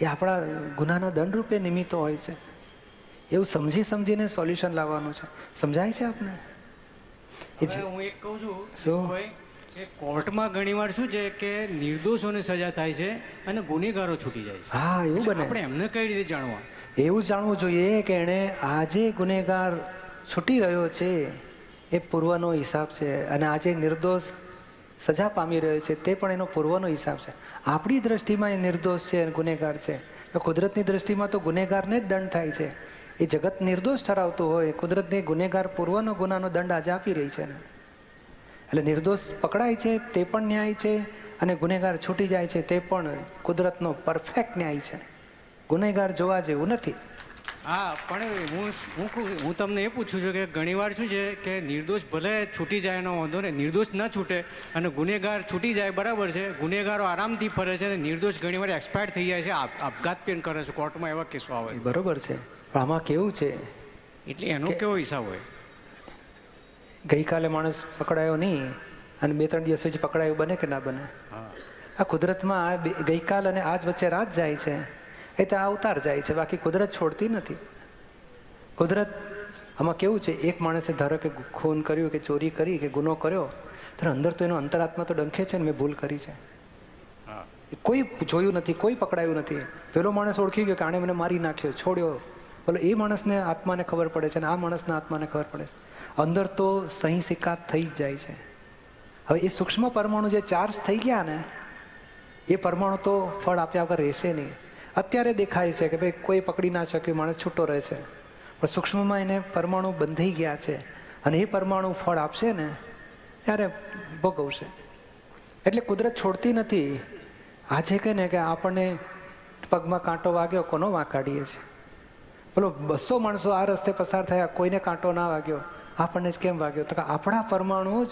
એ આપણા ગુનાના દંડ રૂપે નિમિત્તો હોય છે. એવું સમજીને સોલ્યુશન લાવવાનું છે. સમજાય છે આપને? હું એક કહું છું કે કોર્ટમાં ઘણીવાર શું છે કે નિર્દોષોને સજા થાય છે અને ગુનેગારો છૂટી જાય છે. હા, એવું બને. આપણે એમને કઈ રીતે જાણવા? એવું જાણવું જોઈએ કે એણે આજે ગુનેગાર છૂટી રહ્યો છે એ પૂર્વનો હિસાબ છે અને આજે નિર્દોષ સજા પામી રહ્યો છે તે પણ એનો પૂર્વનો હિસાબ છે. આપણી દ્રષ્ટિમાં એ નિર્દોષ છે, ગુનેગાર છે. કુદરતની દ્રષ્ટિમાં તો ગુનેગારને જ દંડ થાય છે. એ જગત નિર્દોષ ઠરાવતું હોય, કુદરતને ગુનેગાર પૂર્વનો ગુનાનો દંડ આજે આપી રહી છે ને. એટલે નિર્દોષ પકડાય છે તે પણ ન્યાય છે અને ગુનેગાર છૂટી જાય છે તે પણ કુદરતનો પરફેક્ટ ન્યાય છે. ગુનેગાર જોવા જેવું નથી. હા, પણ હું તમને એ પૂછું છું કે ઘણીવાર શું છે કે નિર્દોષ ભલે છૂટી જાય એનો વાંધો ને, નિર્દોષ ના છૂટે અને ગુનેગાર છૂટી જાય, બરાબર છે. ગુનેગારો આરામથી ફરે છે અને નિર્દોષ ઘણીવાર એક્સપાયર થઈ જાય છે, આપઘાત પણ કરે છે. કોર્ટમાં એવા કેસો આવે. બરોબર છે, પણ આમાં કેવું છે એટલે એનો કેવો હિસાબ હોય? ગઈકાલે માણસ પકડાયો નહીં અને 2-3 દિવસ પછી પકડાયો, બને કે ના બને? આ કુદરતમાં ગઈકાલ અને આજ વચ્ચે રાત જાય છે એ તો અવતાર જાય છે, બાકી કુદરત છોડતી નથી. કુદરત આમાં કેવું છે, એક માણસે ધારો કે ખૂન કર્યું કે ચોરી કરી કે ગુનો કર્યો ત્યારે અંદર તો એનો અંતરાત્મા તો ડંખે છે ને મેં ભૂલ કરી છે. કોઈ જોયું નથી, કોઈ પકડાયું નથી. પેલો માણસ ઓળખી ગયો કે આણે મને મારી નાખ્યો, છોડ્યો. બોલો એ માણસને આત્માને ખબર પડે છે અને આ માણસના આત્માને ખબર પડે છે. અંદર તો સહી સિક્કાત થઈ જ જાય છે. હવે એ સૂક્ષ્મ પરમાણુ જે ચાર્જ થઈ ગયા ને એ પરમાણુ તો ફળ આપ્યા વગર રહેશે નહીં. અત્યારે દેખાય છે કે ભાઈ કોઈ પકડી ના શક્યું, માણસ છૂટો રહે છે, પણ સૂક્ષ્મમાં એને પરમાણુ બંધાઈ ગયા છે અને એ પરમાણુ ફળ આપશે ને ત્યારે ભોગવશે. એટલે કુદરત છોડતી નથી. આજે કહે ને કે આપણને પગમાં કાંટો વાગ્યો, કોનો વાંક કાઢીએ છીએ? બોલો 200 માણસો આ રસ્તે પસાર થયા, કોઈને કાંટો ના વાગ્યો, આપણને જ કેમ વાગ્યો? તો કે આપણા પરમાણુ જ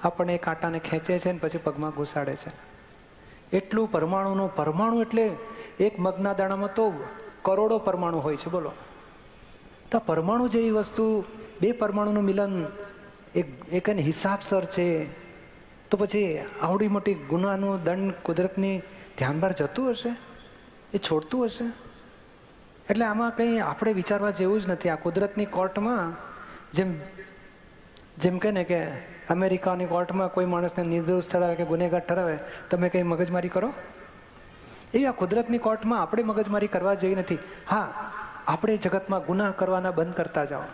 આપણને એ કાંટાને ખેંચે છે ને પછી પગમાં ઘુસાડે છે. એટલું પરમાણુ એટલે એક મગના દાણામાં તો કરોડો પરમાણુ હોય છે. બોલો, તો પરમાણુ જેવી વસ્તુ, બે પરમાણુનું મિલન એક હિસાબસર છે, તો પછી આવડી મોટી ગુનાનું દંડ કુદરતની ધ્યાન બહાર જતું હશે? એ છોડતું હશે? એટલે આમાં કંઈ આપણે વિચારવા જેવું જ નથી. આ કુદરતની કોર્ટમાં જેમ કે ને કે અમેરિકાની કોર્ટમાં કોઈ માણસને નિર્દોષ ઠરાવે કે ગુનેગાર ઠરાવે, તમે કંઈ મગજમારી કરો? એવી આ કુદરતની કોર્ટમાં આપણે મગજમારી કરવા જેવી નથી. હા, આપણે જગતમાં ગુનાહ કરવાના બંધ કરતા જાઓ,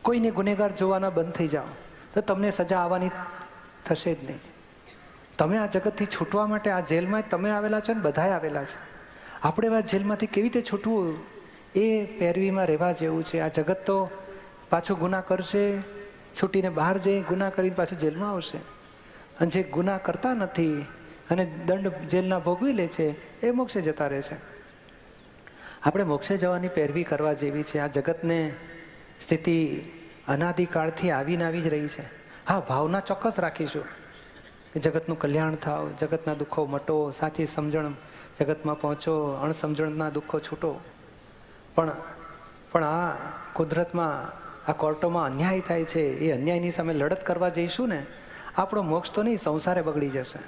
કોઈને ગુનેગાર જોવાના બંધ થઈ જાઓ, તો તમને સજા આવવાની થશે જ નહીં. તમે આ જગતથી છૂટવા માટે આ જેલમાં તમે આવેલા છો ને બધાએ આવેલા છે. આપણે આ જેલમાંથી કેવી રીતે છૂટવું એ પેરવીમાં રહેવા જેવું છે. આ જગત તો પાછું ગુનાહ કરશે, છૂટીને બહાર જઈ ગુનાહ કરીને પાછું જેલમાં આવશે. અને જે ગુનાહ કરતા નથી અને દંડ જેલના ભોગવી લે છે એ મોક્ષે જતા રહે છે. આપણે મોક્ષે જવાની પેરવી કરવા જેવી છે. આ જગતને સ્થિતિ અનાદિકાળથી આવીને આવી જ રહી છે. હા, ભાવના ચોક્કસ રાખીશું કે જગતનું કલ્યાણ થાવ, જગતના દુઃખો મટો, સાચી સમજણ જગતમાં પહોંચો, અણસમજણના દુઃખો છૂટો. પણ આ કુદરતમાં, આ કોર્ટોમાં અન્યાય થાય છે. એ અન્યાયની સામે લડત કરવા જઈશું ને, આપણો મોક્ષ તો નહીં, સંસારે બગડી જશે.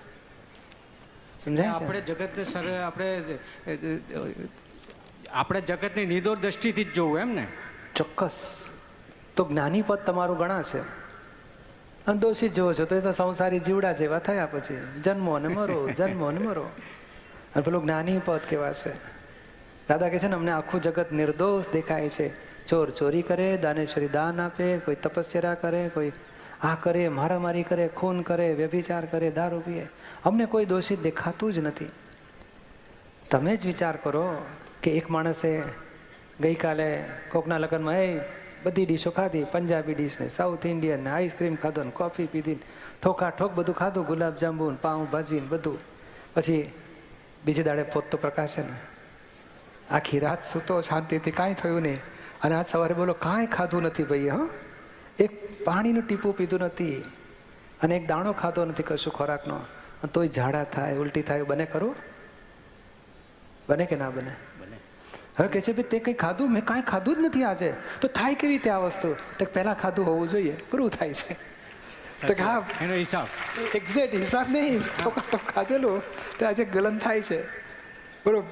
સમજાય? આપણે જગતને આપણે જગતની નિર્દોષ દ્રષ્ટિથી જ જોવું, એમ ને? ચોક્કસ. તો જ્ઞાની પદ તમારું ગણાશે. અને દોષિત જોવો છો તો એ તો સંસારી જીવડા જેવા થયા, પછી જન્મો ને મરો, જન્મો ને મરો. અને પેલું જ્ઞાની પદ કેવાશે. દાદા કહે છે ને, અમને આખું જગત નિર્દોષ દેખાય છે. ચોર ચોરી કરે, દાનેશ્વરી દાન આપે, કોઈ તપસ્યા કરે, કોઈ આ કરે, મારામારી કરે, ખૂન કરે, વ્યભિચાર કરે, દારૂ પીએ, અમને કોઈ દોષિત દેખાતું જ નથી. તમે જ વિચાર કરો કે એક માણસે ગઈકાલે કોકના લગ્નમાં બધી ડીશો ખાધી, પંજાબી ડીશ ને સાઉથ ઇન્ડિયન ને આઈસ્ક્રીમ ખાધો ને કોફી પીધી, ઠોકા ઠોક બધું ખાધું, ગુલાબજાંબુ ને પાઉં ભાજી ને બધું. પછી બીજે દાડે પોત તો પ્રકાશે ને, આખી રાત સૂતો શાંતિથી, કાંઈ થયું નહીં. અને આજ સવારે બોલો કાંઈ ખાધું નથી ભાઈ, હા, એક પાણીનું ટીપું પીધું નથી અને એક દાણો ખાધો નથી કશું ખોરાકનો, તોય ઝાડા થાય, ઉલટી થાય. બને ખરું? બને કે ના બને? હવે કહે છે ભાઈ તે કંઈ ખાધું? મેં કાંઈ ખાધું જ નથી આજે. તો થાય કેવી રીતે આ વસ્તુ? તો પહેલાં ખાધું હોવું જોઈએ, પૂરું થાય છે. તો હા, એનો હિસાબ એક્ઝેક્ટ હિસાબ નહીં, ખાધેલું તો આજે ગલન થાય છે. બરોબર,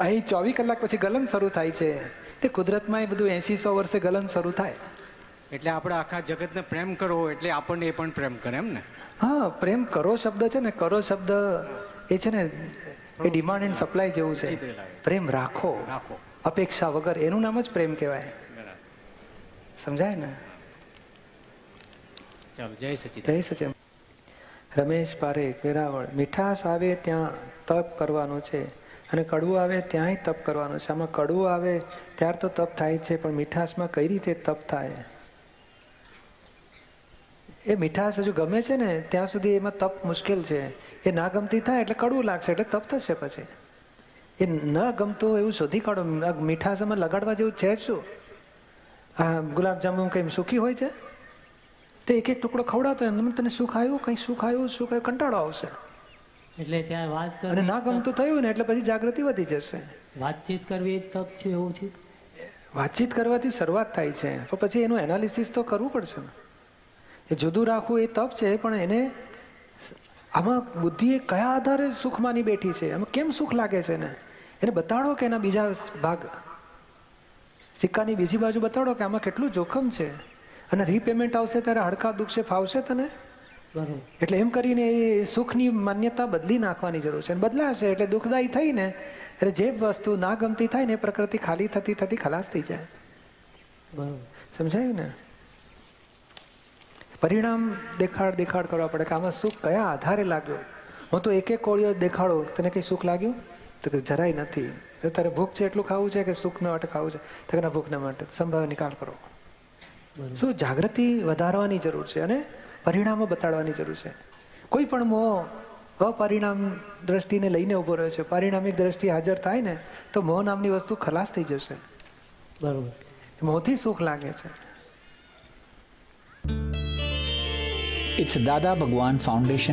અહીં 24 કલાક પછી ગલન શરૂ થાય છે. તે કુદરતમાં એ બધું 80-100 વર્ષે ગલન શરૂ થાય. એટલે આપણે આખા જગતને પ્રેમ કરવો એટલે આપણને એ પણ પ્રેમ કરે, એમ ને? હા, પ્રેમ કરો શબ્દ છે ને, કરો શબ્દ એ છે ને, એ ડિમાન્ડ એન્ડ સપ્લાય જેવું છે. પ્રેમ રાખો અપેક્ષા વગર, એનું નામ જ પ્રેમ કહેવાય. સમજાય ને? ચાલો, જય સચિદાનંદ. જય સચિદાનંદ. રમેશ પારેખ, વેરાવળ. મીઠાશ આવે ત્યાં તપ કરવાનું છે અને કડવું આવે ત્યાંય તપ કરવાનું છે. આમાં કડવું આવે ત્યાર તો તપ થાય છે, પણ મીઠાશમાં કઈ રીતે તપ થાય? એ મીઠાશ હજુ ગમે છે ને ત્યાં સુધી એમાં તપ મુશ્કેલ છે. એ ના ગમતી થાય એટલે કડવું લાગશે, એટલે તપ થશે. પછી એ ન ગમતું એવું શોધી કાઢો. મીઠાશ એમાં લગાડવા જેવું છે શું? આ ગુલાબજાંબુ કંઈ સુખી હોય છે? તો એક એક ટુકડો ખવડાવતો એમ તને સુખ આવ્યું, કંઈ સુખ આવ્યું, સુખ આવ્યું, કંટાળો આવશે. એટલે ત્યાં વાત અને ના ગમતું થયું ને એટલે પછી જાગૃતિ વધી જશે. વાતચીત કરવી તપ છે, એવું છે. વાતચીત કરવાથી શરૂઆત થાય છે, તો પછી એનું એનાલિસિસ તો કરવું પડશે ને. એ જુદું રાખવું એ તપ છે, પણ એને આમાં બુદ્ધિ એ કયા આધારે સુખ માની બેઠી છે, આમાં કેમ સુખ લાગે છે ને એને બતાડો, કે એના બીજા ભાગ સિક્કાની બીજી બાજુ બતાડો કે આમાં કેટલું જોખમ છે. અને રીપેમેન્ટ આવશે ત્યારે હડકા દુખશે, ફાવશે તને? બરોબર. એટલે એમ કરીને એ સુખની માન્યતા બદલી નાખવાની જરૂર છે. બદલાશે એટલે દુઃખદાયી થઈને એટલે જે વસ્તુ ના ગમતી થાય ને એ પ્રકૃતિ ખાલી થતી થતી ખલાસ થઈ જાય. બરોબર, સમજાયું ને? પરિણામ દેખાડ કરવા પડે કે આમાં સુખ કયા આધારે લાગ્યો. હું તો એક કોળીઓ દેખાડો, તને કઈ સુખ લાગ્યું? તો કે જરાય નથી. તારે ભૂખ છે એટલું ખાવું છે કે સુખ માટે ખાવું છે? તો કે ભૂખના માટે. સંભાવ નિકાલ કરો. શું જાગૃતિ વધારવાની જરૂર છે અને પરિણામો બતાડવાની જરૂર છે. કોઈ પણ મોહ અપરિણામ દ્રષ્ટિને લઈને ઉભો રહ્યો છે. પરિણામિક દ્રષ્ટિ હાજર થાય ને તો મોહ નામની વસ્તુ ખલાસ થઈ જશે. બરોબર. મોહથી સુખ લાગે છે. It's Dada Bhagwan Foundation.